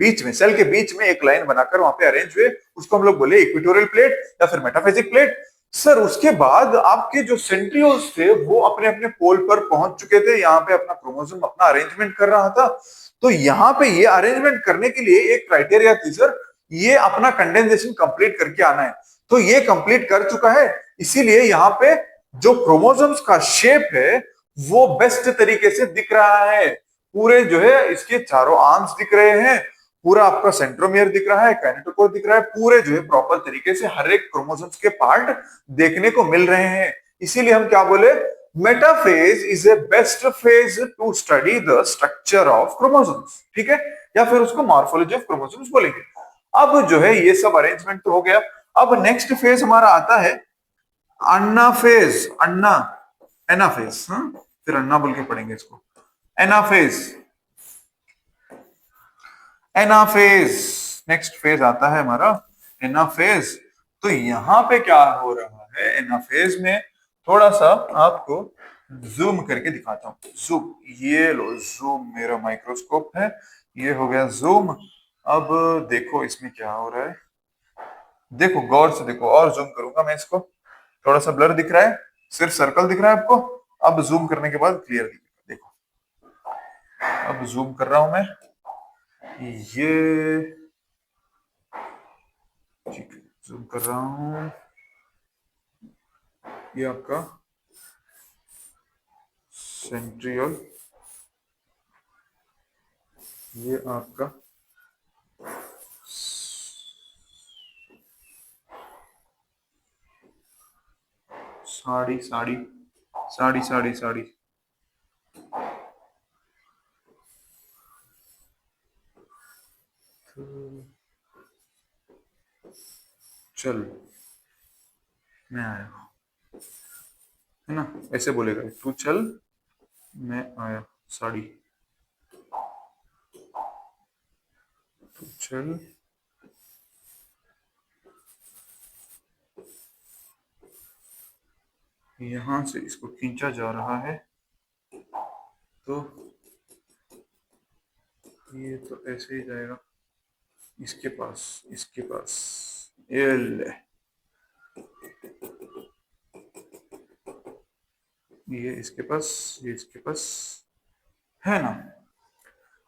बीच में सेल के बीच में एक लाइन बनाकर वहां पे अरेंज हुए, उसको हम लोग बोले इक्वेटोरियल प्लेट या फिर मेटाफेजिक प्लेट। सर उसके बाद आपके जो सेंट्रियोल्स थे वो अपने अपने पोल पर पहुंच चुके थे, यहाँ पे अपना क्रोमोसोम अपना अरेंजमेंट कर रहा था। तो यहाँ पे ये अरेंजमेंट करने के लिए एक क्राइटेरिया थी सर, ये अपना कंडेंसेशन कंप्लीट करके आना है। तो ये कंप्लीट कर चुका है, इसीलिए यहाँ पे जो क्रोमोसोम्स का शेप है वो बेस्ट तरीके से दिख रहा है। पूरे जो है इसके चारों आर्म्स दिख रहे हैं, पूरा आपका सेंट्रोमियर दिख रहा है, काइनेटोकोर दिख रहा है, पूरे जो है प्रॉपर तरीके से हर एक क्रोमोसोम्स के पार्ट देखने को मिल रहे हैं। इसीलिए हम क्या बोले, metaphase is a best phase to study the structure of chromosomes. ठीक है, या फिर उसको मॉर्फोलॉजी ऑफ क्रोमोसोम्स बोलेंगे। अब जो है ये सब अरेंजमेंट तो हो गया। अब नेक्स्ट फेज हमारा आता है अन्नाफेज, अन्ना एनाफेज, फिर अन्ना बोल के पढ़ेंगे इसको, एनाफेज। एनाफेज नेक्स्ट फेज आता है हमारा एनाफेज। तो यहां पे क्या हो रहा है, एनाफेज में थोड़ा सा आपको जूम करके दिखाता हूं। जूम, ये लो जूम, मेरा माइक्रोस्कोप है, ये हो गया जूम। अब देखो इसमें क्या हो रहा है, देखो गौर से देखो, और जूम करूंगा मैं इसको, थोड़ा सा ब्लर दिख रहा है, सिर्फ सर्कल दिख रहा है आपको। अब जूम करने के बाद क्लियर दिखेगा, देखो अब जूम कर रहा हूं मैं, ये ठीक है, जूम कर रहा हूं, ये आपका सेंट्रियोल, ये आपका साड़ी साड़ी साड़ी साड़ी साड़ी चल मैं आया, है ना, ऐसे बोलेगा, तू चल मैं आया, साड़ी तू चल यहां से इसको खींचा जा रहा है, तो ये तो ऐसे ही जाएगा इसके पास, इसके पास, ये इसके पास, ये इसके पास, है ना।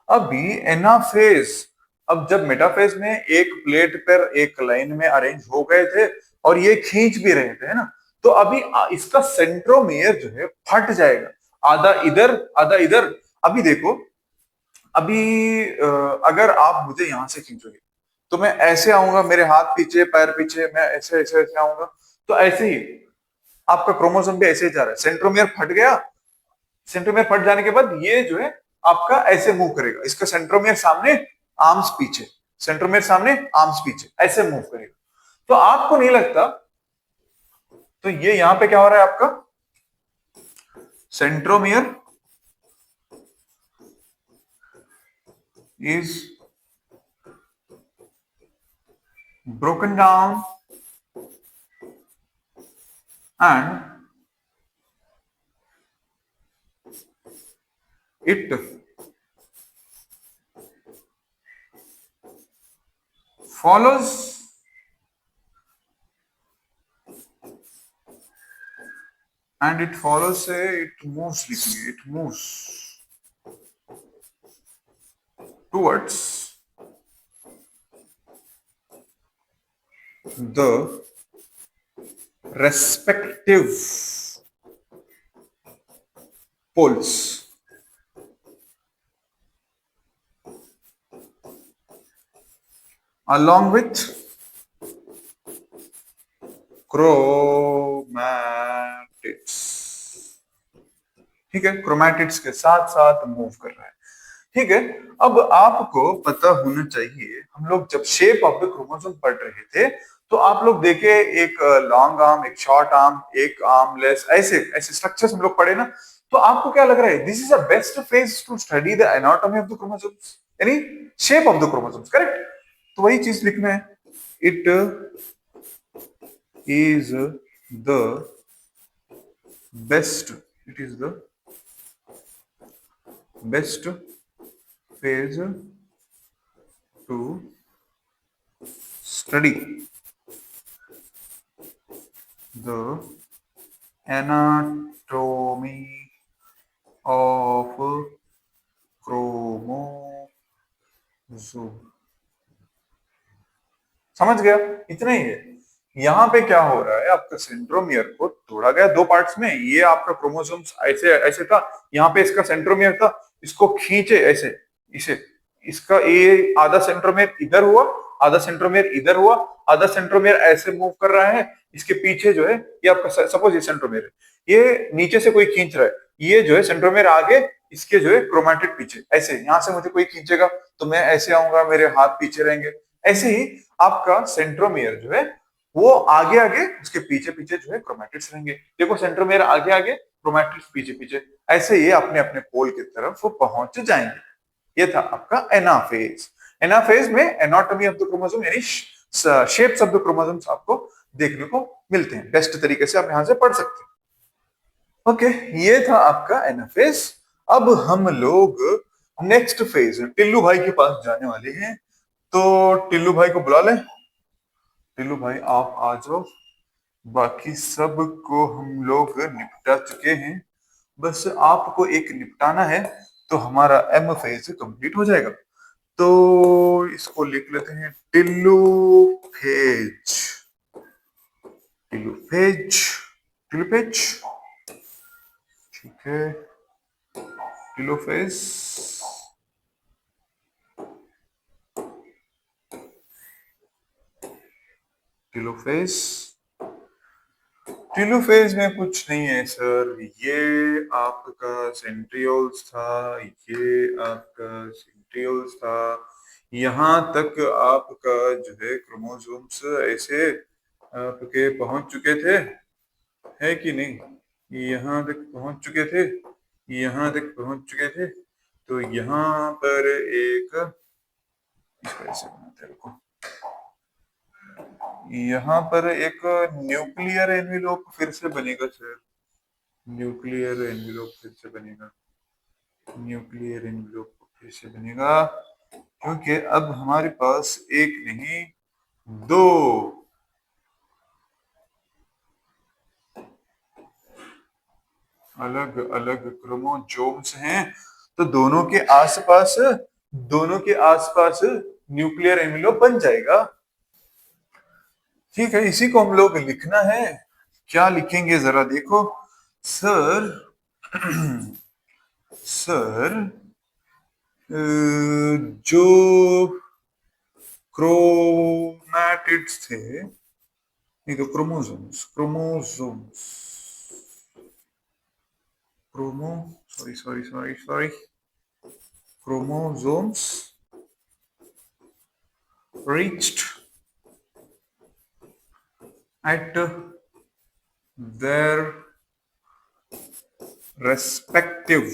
अभी एनाफेज, अब जब मेटाफेज में एक प्लेट पर एक लाइन में अरेंज हो गए थे और ये खींच भी रहे थे, है ना, तो अभी इसका सेंट्रोमियर जो है फट जाएगा, आधा इधर आधा इधर। अभी देखो, अभी अगर आप मुझे यहां से खींचोगे तो मैं ऐसे आऊंगा, मेरे हाथ पीछे पैर पीछे, मैं ऐसे ऐसे ऐसे आऊंगा, तो ऐसे ही आपका क्रोमोसोम भी ऐसे ही जा रहा है, सेंट्रोमियर फट गया। सेंट्रोमियर फट जाने के बाद ये जो है आपका ऐसे मूव करेगा, इसका सेंट्रोमियर सामने आर्म्स पीछे, सेंट्रोमियर सामने आर्म्स पीछे, ऐसे मूव करेगा। तो आपको नहीं लगता, तो ये यहां पे क्या हो रहा है आपका, centromere is broken down and it follows it moves, it moves towards the respective poles along with chromatids। ठीक है, क्रोमैटिड्स के साथ साथ मूव कर रहा है। ठीक है, अब आपको पता होना चाहिए, हम लोग जब शेप ऑफ द क्रोमोसोम पढ़ रहे थे तो आप लोग देखे एक लॉन्ग आर्म, एक शॉर्ट आर्म, एक आर्मलेस, ऐसे ऐसे स्ट्रक्चर्स हम लोग पढ़े ना। तो आपको क्या लग रहा है, this is the best phase to study the anatomy of the chromosomes, यानी shape of the chromosomes, correct. तो वही चीज लिखना है, it is the best, it is the best phase to study the anatomy of chromosome। समझ गया, इतना ही है। यहाँ पे क्या हो रहा है, आपका सेंट्रोमियर को तोड़ा गया दो पार्ट्स में। ये आपका क्रोमोसोम्स ऐसे ऐसे था, यहाँ पे इसका सेंट्रोमियर था, इसको खींचे ऐसे, इसे, इसका ये आधा सेंट्रोमियर इधर हुआ, आधा सेंट्रोमियर इधर हुआ, आधा सेंट्रोमियर ऐसे मूव कर रहा है, इसके पीछे जो है ये आपका, सपोज ये सेंट्रोमियर है, ये नीचे से कोई खींच रहा है, ये जो है सेंट्रोमियर आगे, इसके जो है क्रोमैटिड पीछे, ऐसे यहाँ से मुझे कोई खींचेगा तो मैं ऐसे आऊंगा, मेरे हाथ पीछे रहेंगे। ऐसे ही आपका सेंट्रोमियर जो है वो आगे आगे, उसके पीछे पीछे जो है क्रोमैटिड्स रहेंगे। देखो सेंट्रोमियर आगे आगे, क्रोमैटिड्स पीछे पीछे, ऐसे ये अपने अपने पोल की तरफ पहुंच जाएंगे। ये था आपका एनाफेज। एनाफेज में एनाटॉमी ऑफ द क्रोमोसोम यानी शेप्स ऑफ द क्रोमोसोम्स आपको देखने को मिलते हैं। बेस्ट तरीके से आप यहां से पढ़ सकते हैं। ओके, ये था आपका एनाफेज। अब हम लोग नेक्स्ट फेज टिल्लू भाई के पास जाने वाले हैं, तो टिल्लू भाई को बुला लें। टिल्लू भाई आप आ जाओ, बाकी सब को हम लोग निपटा चुके हैं, बस आपको एक निपटाना है तो हमारा एम फेज कंप्लीट हो जाएगा। तो इसको लिख लेते हैं Tillu phase, Tillu phase, Tillu phase, ठीक है, Tillu phase. Tillu phase, Tillu phase में कुछ नहीं है सर, ये आपका सेंट्रियोल्स था, ये आपका सेंट्रियोल्स था, यहां तक आपका जो है क्रोमोसोम्स ऐसे आपके पहुंच चुके थे, है कि नहीं, यहां तक पहुंच चुके थे, यहां तक पहुंच चुके थे। तो यहां पर एक, इसको ऐसे बनाते हैं, रुको, यहाँ पर एक न्यूक्लियर एनवेलोप फिर से बनेगा सर, न्यूक्लियर एनवेलोप फिर से बनेगा, न्यूक्लियर एनवेलोप फिर से बनेगा, क्योंकि अब हमारे पास एक नहीं दो अलग अलग क्रोमोसोम्स हैं, तो दोनों के आसपास न्यूक्लियर एनवेलोप बन जाएगा। ठीक है, इसी को हम लोग लिखना है। क्या लिखेंगे जरा देखो सर। सर जो क्रोमैटिड्स थे, नहीं तो chromosomes, chromosomes, chromo, sorry sorry sorry sorry, chromosomes reached at their respective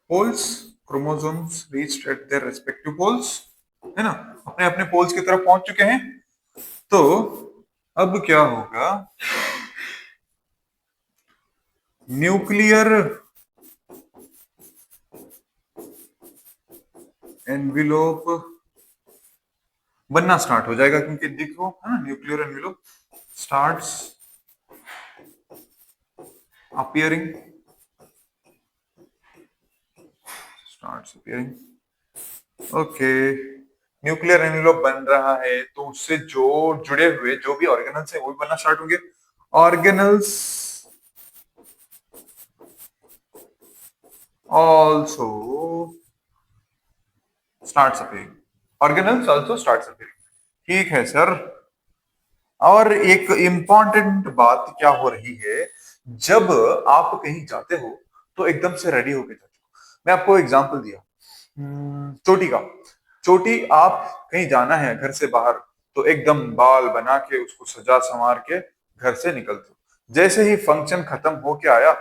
poles, chromosomes reached at their respective poles, है ना, अपने अपने पोल्स की तरफ पहुंच चुके हैं। तो अब क्या होगा, न्यूक्लियर एनविलोप बनना स्टार्ट हो जाएगा, क्योंकि देखो है ना, nuclear envelope starts appearing okay. Nuclear envelope बन रहा है तो उससे जो जुड़े हुए जो भी ऑर्गेनल्स है वो भी बनना स्टार्ट होंगे। Organelles also starts appearing, organelles also starts appearing. ठीक है सर। और एक इंपॉर्टेंट बात क्या हो रही है, जब आप कहीं जाते हो तो एकदम से रेडी होके जाते हो। मैं आपको एग्जांपल दिया चोटी का। चोटी, आप कहीं जाना है घर से बाहर तो एकदम बाल बना के उसको सजा संवार के घर से निकलते हो। जैसे ही फंक्शन खत्म होके आया,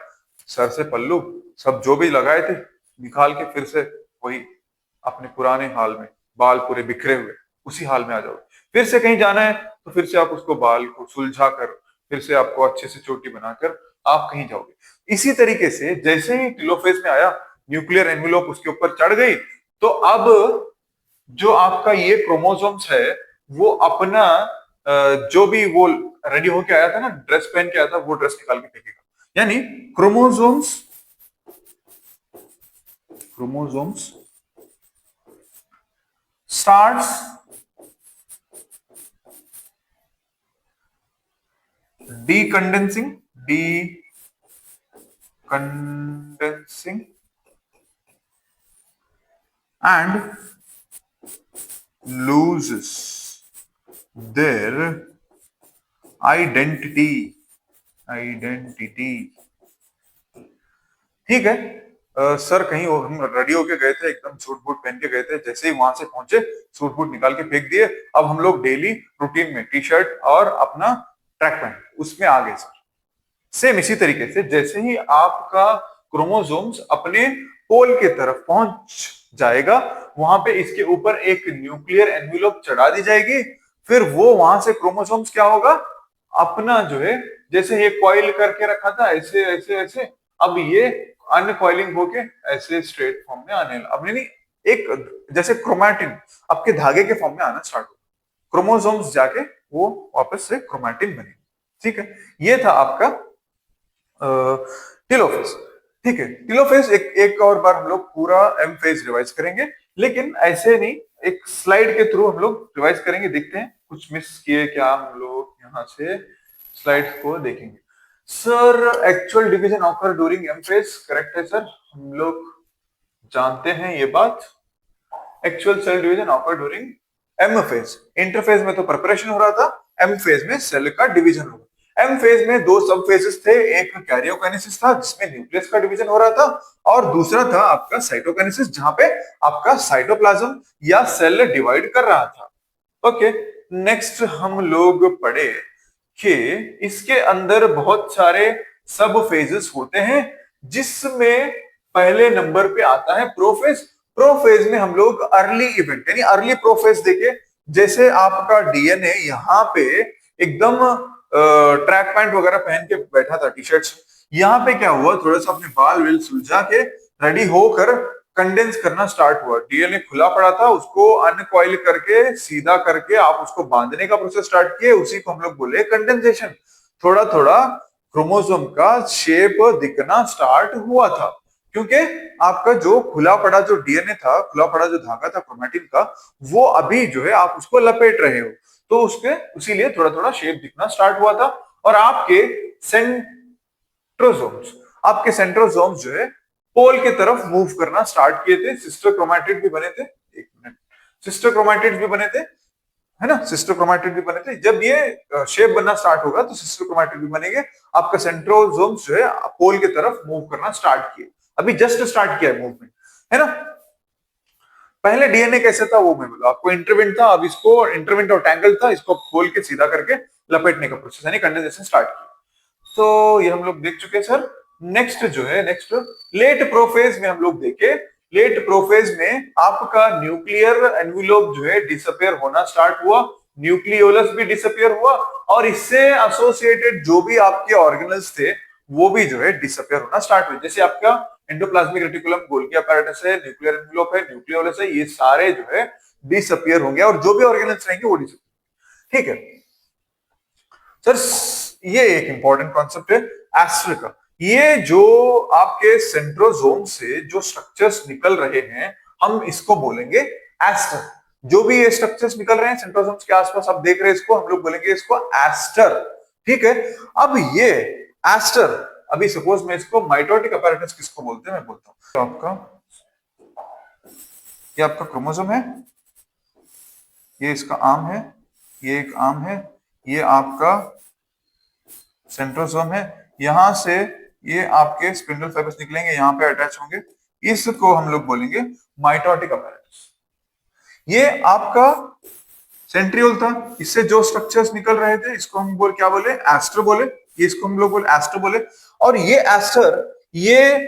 सर से पल्लू सब जो भी लगाए थे निकाल के फिर से वही अपने पुराने हाल में, बाल पूरे बिखरे हुए उसी हाल में आ जाओगे। फिर से कहीं जाना है तो फिर से आप उसको बाल को सुलझा कर फिर से आपको अच्छे से चोटी बनाकर आप कहीं जाओगे। इसी तरीके से जैसे ही टेलोफेज में आया, न्यूक्लियर एनवेलोप उसके ऊपर चढ़ गई, तो अब जो आपका ये क्रोमोसोम्स है वो अपना जो भी वो रेडी होके आया था ना, ड्रेस पहन के आया था, वो ड्रेस निकाल के फेंकेगा। यानी chromosomes chromosomes starts decondensing and loses their identity। ठीक है। सर कहीं हम रेडी होके गए थे, एकदम सूट बूट पहन के गए थे, जैसे ही वहां से पहुंचे सूट बूट निकाल के फेंक दिए। अब हम लोग डेली रूटीन में टी शर्ट और अपना ट्रैक पैंट उसमें आ गए सर। सेम इसी तरीके से जैसे ही आपका क्रोमोसोम्स अपने पोल के तरफ पहुंच जाएगा, वहां पे इसके ऊपर एक न्यूक्लियर एनवेलप चढ़ा दी जाएगी। फिर वो वहां से क्रोमोसोम्स क्या होगा, अपना जो है, जैसे ये कॉइल करके रखा था ऐसे ऐसे ऐसे, अब ये अनकॉइलिंग होके ऐसे स्ट्रेट फॉर्म में आने, अब नहीं, एक जैसे क्रोमैटिन आपके धागे के फॉर्म में आना स्टार्ट हो, क्रोमोसोम्स जाके वो वापस से क्रोमैटिन बने। ठीक है, ये था आपका टेलोफेज। ठीक है, टेलोफेज एक और बार हम लोग पूरा एम फेज रिवाइज करेंगे, लेकिन ऐसे नहीं, एक स्लाइड के थ्रू हम लोग रिवाइज करेंगे। देखते हैं कुछ मिस किए क्या हम लोग, यहाँ से स्लाइड्स को देखेंगे। Sir actual division occur during M phase, correct है सर, हम लोग जानते हैं ये बात। Actual cell division occur during M phase. Interphase में तो प्रिपरेशन हो रहा था, एम फेज में सेल का डिवीजन होगा। एम फेज में दो सब फेजेस थे, एक कैरियोकाइनेसिस था जिसमें न्यूक्लियस का डिवीजन हो रहा था, और दूसरा था आपका साइटोकाइनेसिस जहां पे आपका साइटोप्लाज्म या सेल डिवाइड कर रहा था। ओके, नेक्स्ट हम लोग पढ़े कि इसके अंदर बहुत सारे सब फेजेस होते हैं, जिसमें पहले नंबर पे आता है प्रोफेज। प्रोफेज में हम लोग अर्ली इवेंट यानी अर्ली प्रोफेज देखे, जैसे आपका डीएनए यहाँ पे एकदम ट्रैक पैंट वगैरह पहन के बैठा था, टी शर्ट, यहाँ पे क्या हुआ, थोड़ा सा अपने बाल वेल सुलझा के रेडी होकर कंडेंस करना स्टार्ट हुआ। डीएनए खुला पड़ा था, उसको अनकॉइल करके सीधा करके आप उसको बांधने का प्रोसेस स्टार्ट किए, उसी को हम लोग बोले कंडेंसेशन। थोड़ा थोड़ा क्रोमोसोम का शेप दिखना स्टार्ट हुआ था, क्योंकि आपका जो खुला पड़ा जो डीएनए था, खुला पड़ा जो धागा था क्रोमैटिन का, वो अभी जो है आप उसको लपेट रहे हो, तो उसके उसीलिए थोड़ा थोड़ा शेप दिखना स्टार्ट हुआ था। और आपके सेंट्रोसोम्स जो है पोल की तरफ मूव करना स्टार्ट किए थे। सिस्टर क्रोमैटिड भी बने थे, एक मिनट, सिस्टर क्रोमैटिड भी बने थे, है ना, सिस्टर क्रोमैटिड भी बने थे। जब ये शेप बनना स्टार्ट होगा तो सिस्टर क्रोमैटिड भी बनेंगे। आपका सेंट्रोसोम्स जो है पोल की तरफ मूव करना स्टार्ट किए, अभी जस्ट स्टार्ट किया है मूवमेंट, है ना। पहले डीएनए कैसे था वो मैं बोला आपको, इंटरवेंट था, अब इसको इंटरवेंट और टैंगल था, इसको खोल के सीधा करके लपेटने का प्रोसेस यानी कंडेंसेशन स्टार्ट किया। तो ये हम लोग देख चुके हैं सर। नेक्स्ट जो है, नेक्स्ट लेट प्रोफेज में हम लोग देखे। लेट प्रोफेज में आपका न्यूक्लियर एनवेलोप जो है डिसअपियर होना स्टार्ट हुआ, न्यूक्लियोलस भी डिसअपियर हुआ, और इससे एसोसिएटेड जो भी आपके ऑर्गेनल्स थे वो भी जो है डिसअपियर होना स्टार्ट हुए। जैसे आपका एंडोप्लाज्मिक रेटिकुलम, गोल्गी अपैरेटस है, न्यूक्लियर एनवेलोप है, न्यूक्लियोलस है, ये सारे जो है डिसअपियर होंगे और जो भी ऑर्गेनल्स रहेंगे वो डिसअपियर। ठीक है सर, ये एक इंपॉर्टेंट कॉन्सेप्ट है एस्टर का। ये जो आपके सेंट्रोजोम से जो स्ट्रक्चर्स निकल रहे हैं हम इसको बोलेंगे एस्टर। जो भी ये स्ट्रक्चर्स निकल रहे हैं सेंट्रोजोम्स के आसपास आप देख रहे हैं इसको, हम लोग बोलेंगे इसको एस्टर। ठीक है, अब ये एस्टर, अभी सपोज मैं इसको माइटोटिक अपैरेटस किसको बोलते हैं मैं बोलता हूँ। तो ये आपका क्रोमोसोम है, ये इसका आर्म है, ये एक आर्म है, ये आपका सेंट्रोसोम है, यहां से ये आपके स्पिंडल फाइबर्स निकलेंगे, यहां पे अटैच होंगे, इसको हम लोग बोलेंगे माइटोटिक अपैरेटस। ये आपका सेंट्रियोल था, इससे जो स्ट्रक्चर्स निकल रहे थे इसको हम क्या बोले, एस्टर बोले। ये इसको हम लोग बोले एस्टर बोले। और ये एस्टर, ये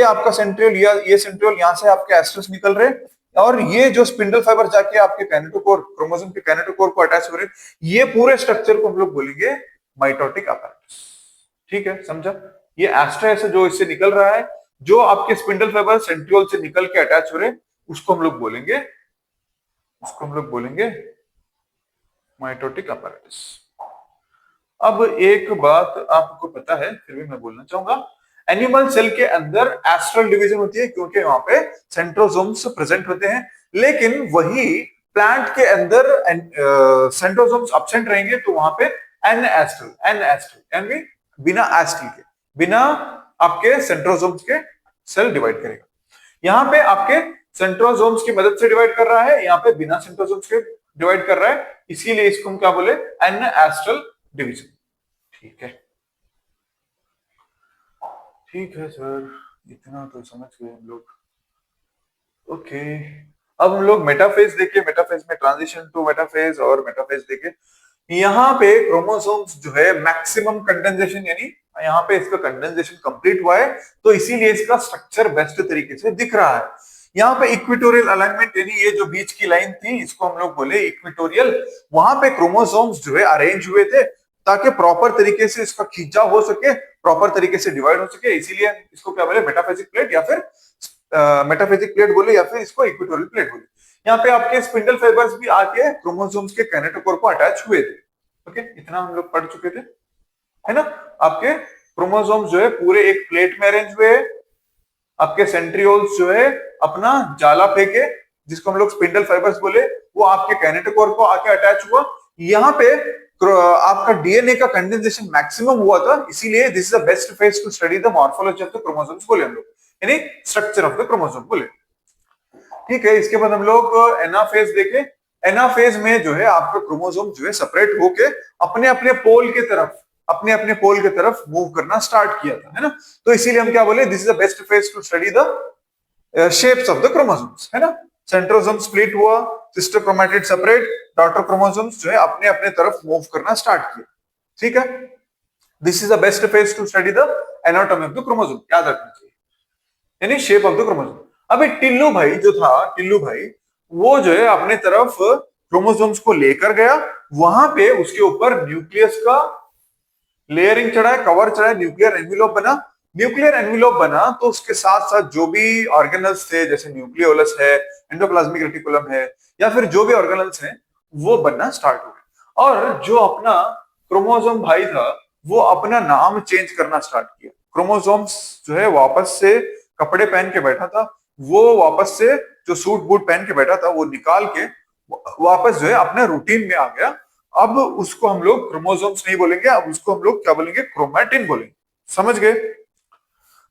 आपका सेंट्रियोल, ये सेंट्रियोल, यहां से आपके एस्टर्स निकल रहे, और ये जो स्पिंडल फाइबर जाके आपके कैनेटोकोर, क्रोमोसोम के कैनेटोकोर को अटैच हो रहे, ये पूरे स्ट्रक्चर को हम लोग बोलेंगे माइटोटिक अपैरेटस। ठीक है, समझा? ये एस्टर से जो इससे निकल रहा है, जो आपके स्पिंडल फाइबर सेंट्रियोल से निकल के अटैच हो रहे, उसको हम लोग बोलेंगे माइटोटिक अपैरेटस। अब एक बात आपको पता है फिर भी मैं बोलना चाहूंगा, एनिमल सेल के अंदर एस्ट्रल डिवीजन होती है क्योंकि वहां पे सेंट्रोसोम्स प्रेजेंट होते हैं, लेकिन वही प्लांट के अंदर सेंट्रोसोम्स एब्सेंट रहेंगे तो वहां पे एन एस्ट्रल यानी बिना एस्ट्रल के, बिना आपके सेंट्रोसोम्स के सेल डिवाइड करेगा। यहाँ पे आपके सेंट्रोसोम्स की मदद से डिवाइड कर रहा है, यहाँ पे बिना सेंट्रोसोम्स के डिवाइड कर रहा है, इसीलिए इसको हम क्या बोले, एन एस्ट्रल डिवीजन। ठीक है, ठीक है सर, इतना तो समझ गए हम लोग। ओके, अब हम लोग मेटाफेज देखे, मेटाफेज में ट्रांजिशन टू मेटाफेज और मेटाफेज देखे। यहाँ पे क्रोमोसोम्स जो है मैक्सिमम कंडेंसेशन, यानी यहाँ पे इसका कंडेंसेशन कंप्लीट हुआ है तो इसीलिए इसका स्ट्रक्चर बेस्ट तरीके से दिख रहा है। यहाँ पे इक्वेटोरियल अलाइनमेंट, यानी ये जो बीच की लाइन थी इसको हम लोग बोले इक्वेटोरियल, वहां पे क्रोमोसोम्स जो है अरेंज हुए थे ताकि प्रॉपर तरीके से इसका खींचाव हो सके, प्रॉपर तरीके से डिवाइड हो सके, इसीलिए इसको क्या बोले, मेटाफेजिक प्लेट या फिर मेटाफेजिक प्लेट बोले या फिर इसको इक्वेटोरियल प्लेट बोले। यहाँ पे आपके स्पिंडल फाइबर्स भी आके क्रोमोसोम्स के कैनेटोकोर को अटैच हुए थे। ओके, इतना हम लोग पढ़ चुके थे, है ना? आपके क्रोमोसोम्स जो है पूरे एक प्लेट में अरेंज हुए, आपके सेंट्रियोल्स जो है अपना जाला फेंके, जिसको हम लोग स्पिंडल फाइबर्स बोले, वो आपके कैनेटोकोर को आके अटैच हुआ। यहाँ पे आपका डीएनए का कंडेंसेशन मैक्सिमम हुआ था, इसीलिए this is the best phase to study the morphology of the chromosomes बोले हम लोग, यानी स्ट्रक्चर ऑफ द क्रोमोसोम बोले। ठीक है, इसके बाद हम लोग एनाफेज देखे। एनाफेज में जो है आपका क्रोमोसोम जो है सेपरेट होके अपने अपने पोल के तरफ मूव करना स्टार्ट किया था, है ना? तो इसीलिए हम क्या बोले, this is the best phase to study the shapes of the chromosomes, है ना? सेंट्रोसोम स्प्लिट हुआ, sister chromatid separate, daughter chromosomes जो है अपने अपने तरफ मूव करना स्टार्ट किया। ठीक है, this is the best phase to study the anatomy of the chromosome, याद रखना चाहिए, यानी शेप ऑफ द क्रोमोसोम। अभी टिल्लू भाई जो था, टिल्लू भाई वो जो है अपने तरफ क्रोमोसोम्स को लेकर गया, वहां पे उसके ऊपर न्यूक्लियस का लेयरिंग चढ़ा है, कवर चढ़ा है, न्यूक्लियर एनवेलोप बना। न्यूक्लियर एनवेलोप बना तो उसके साथ साथ जो भी ऑर्गेनल्स थे, जैसे न्यूक्लियोलस है, एंडोप्लाज्मिक रेटिकुलम है, या फिर जो भी ऑर्गेनल्स हैं वो बनना स्टार्ट हो गए। और जो अपना क्रोमोसोम भाई था वो अपना नाम चेंज करना स्टार्ट किया। क्रोमोसोम्स जो है वापस से कपड़े पहन के बैठा था, वो वापस से जो सूट बूट पहन के बैठा था वो निकाल के वापस जो है अपने रूटीन में आ गया। अब उसको हम लोग क्रोमोसोम्स नहीं बोलेंगे, अब उसको हम लोग क्या बोलेंगे, क्रोमैटिन बोलेंगे। समझ गए?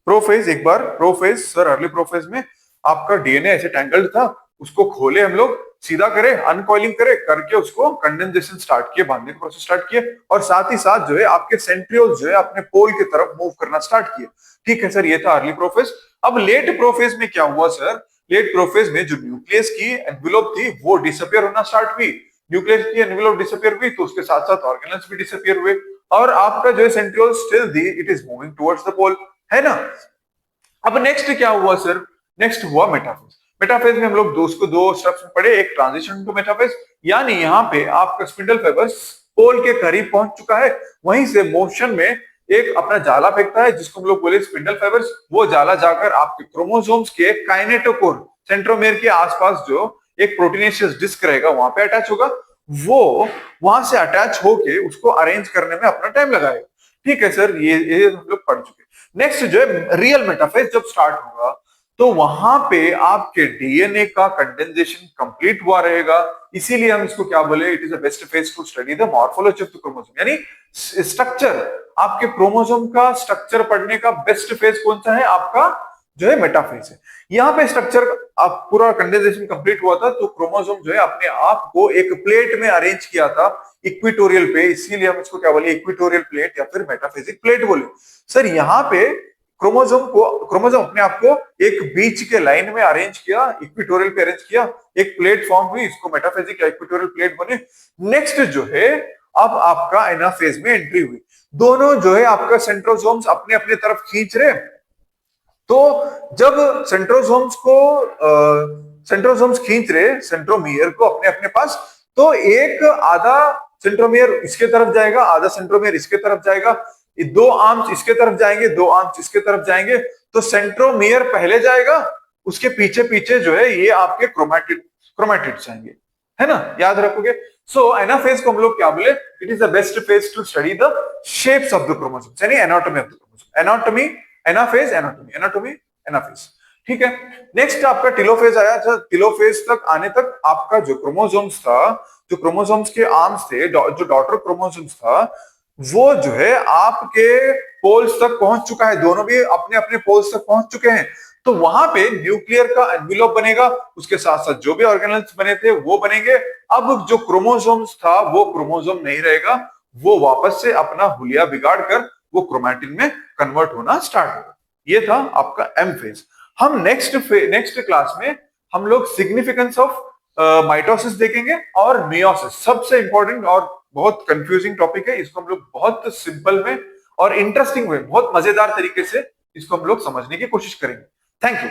प्रोफेज, एक बार प्रोफेज सर, अर्ली प्रोफेज में आपका डीएनए ऐसे टैंगल्ड था, उसको खोले हम लोग, सीधा करे, अनकॉइलिंग करे, करके उसको कंडेंसेशन स्टार्ट किए, बांधने का प्रोसेस स्टार्ट किए, और साथ ही साथ जो है आपके सेंट्रियोल जो है अपने पोल की तरफ मूव करना स्टार्ट किए। ठीक है सर, ये था अर्ली प्रोफेज। अब लेट प्रोफेज में क्या हुआ सर, लेट प्रोफेज में जो न्यूक्लियस की एनवेलोप थी वो डिसअपियर होना स्टार्ट हुई, न्यूक्लियस की एनवेलोप डिसअपियर हुई तो उसके साथ साथ ऑर्गेनेल्स भी डिसअपियर हुए, और आपका जो है centriole still the it is moving towards the pole, है ना। अब नेक्स्ट क्या हुआ सर, नेक्स्ट हुआ मेटाफेज। मेटाफेज में हम लोग दो स्टेप्स में पढ़े, एक ट्रांजिशन टू मेटाफेज, यानी यहाँ पे आपका स्पिंडल फाइबर पोल के करीब पहुंच चुका है, वहीं से मोशन में एक अपना जाला फेंकता है जिसको हम लोग बोले स्पिंडल फाइबर्स, वो जाला जाकर आपके क्रोमोसोम्स के काइनेटोकोर सेंट्रोमेयर के आसपास जो एक प्रोटीनेशियस डिस्क रहेगा वहां पे अटैच होगा, वो वहां से अटैच होके उसको अरेंज करने में अपना टाइम लगाएगा। ठीक है सर, ये हम लोग पढ़ चुके। नेक्स्ट जो है रियल मेटाफेज जब स्टार्ट होगा तो वहां पे आपके डीएनए का कंडेंसेशन कंप्लीट हुआ रहेगा, इसीलिए हम इसको क्या बोले, it is the best phase to study the morphology of the chromosome, यानी स्ट्रक्चर, आपके क्रोमोसोम का स्ट्रक्चर पढ़ने का बेस्ट फेज कौन सा है, आपका जो है मेटाफेज है। यहाँ पे स्ट्रक्चर आप पूरा कंडेंसेशन कंप्लीट हुआ था तो क्रोमोसोम जो है अपने आप को एक प्लेट में अरेंज किया था इक्विटोरियल पे, इसीलिए हम इसको क्या बोले, इक्विटोरियल प्लेट या फिर मेटाफेजिक प्लेट बोले। सर यहाँ पे क्रोमोसोम अपने आप को एक बीच के लाइन में अरेंज किया, इक्विटोरियल पे अरेंज किया, एक प्लेट फॉर्म हुई, इसको मेटाफेजिक या इक्विटोरियल प्लेट बने। नेक्स्ट जो है अब आपका एनाफेज में एंट्री हुई, दोनों जो है आपका सेंट्रोसोम्स अपने अपने तरफ खींच रहे, तो जब सेंट्रोसोम्स खींच रहे सेंट्रोमियर को अपने अपने पास, तो एक आधा सेंट्रोमियर इसके तरफ जाएगा, आधा सेंट्रोमियर इसके तरफ जाएगा, दो आर्म्स इसके तरफ जाएंगे, दो आर्म्स इसके तरफ जाएंगे, तो सेंट्रोमियर पहले जाएगा, उसके पीछे पीछे जो है ये आपके क्रोमैटिड जाएंगे, है ना, याद रखोगे। सो एनाफेज को हम लोग क्या बोले, it is the best phase to study the shapes of the chromosomes, यानी anatomy of the chromosome, anatomy anaphase anatomy anatomy anaphase. ठीक है, नेक्स्ट आपका टिलोफेज आया था, टिलोफेज तक आने तक आपका जो क्रोमोसोम्स था, जो क्रोमोसोम्स के आर्म्स थे, जो डॉटर क्रोमोसोम्स था, वो जो है आपके पोल्स तक पहुंच चुका है, दोनों भी अपने अपने पोल्स तक पहुंच चुके हैं, तो वहां पे न्यूक्लियर का एनवेलोप बनेगा, उसके साथ साथ जो भी ऑर्गेनेल्स बने थे वो बनेंगे। अब जो क्रोमोसोम्स था वो क्रोमोसोम नहीं रहेगा, वो वापस से अपना हुलिया बिगाड़ कर वो क्रोमैटिन में कन्वर्ट होना स्टार्ट होगा। ये था आपका एम फेज। हम नेक्स्ट क्लास में हम लोग सिग्निफिकेंस ऑफ माइटोसिस देखेंगे और मियोसिस, सबसे इंपॉर्टेंट और बहुत कंफ्यूजिंग टॉपिक है, इसको हम लोग बहुत सिंपल में और इंटरेस्टिंग वे, बहुत मजेदार तरीके से इसको हम लोग समझने की कोशिश करेंगे। Thank you.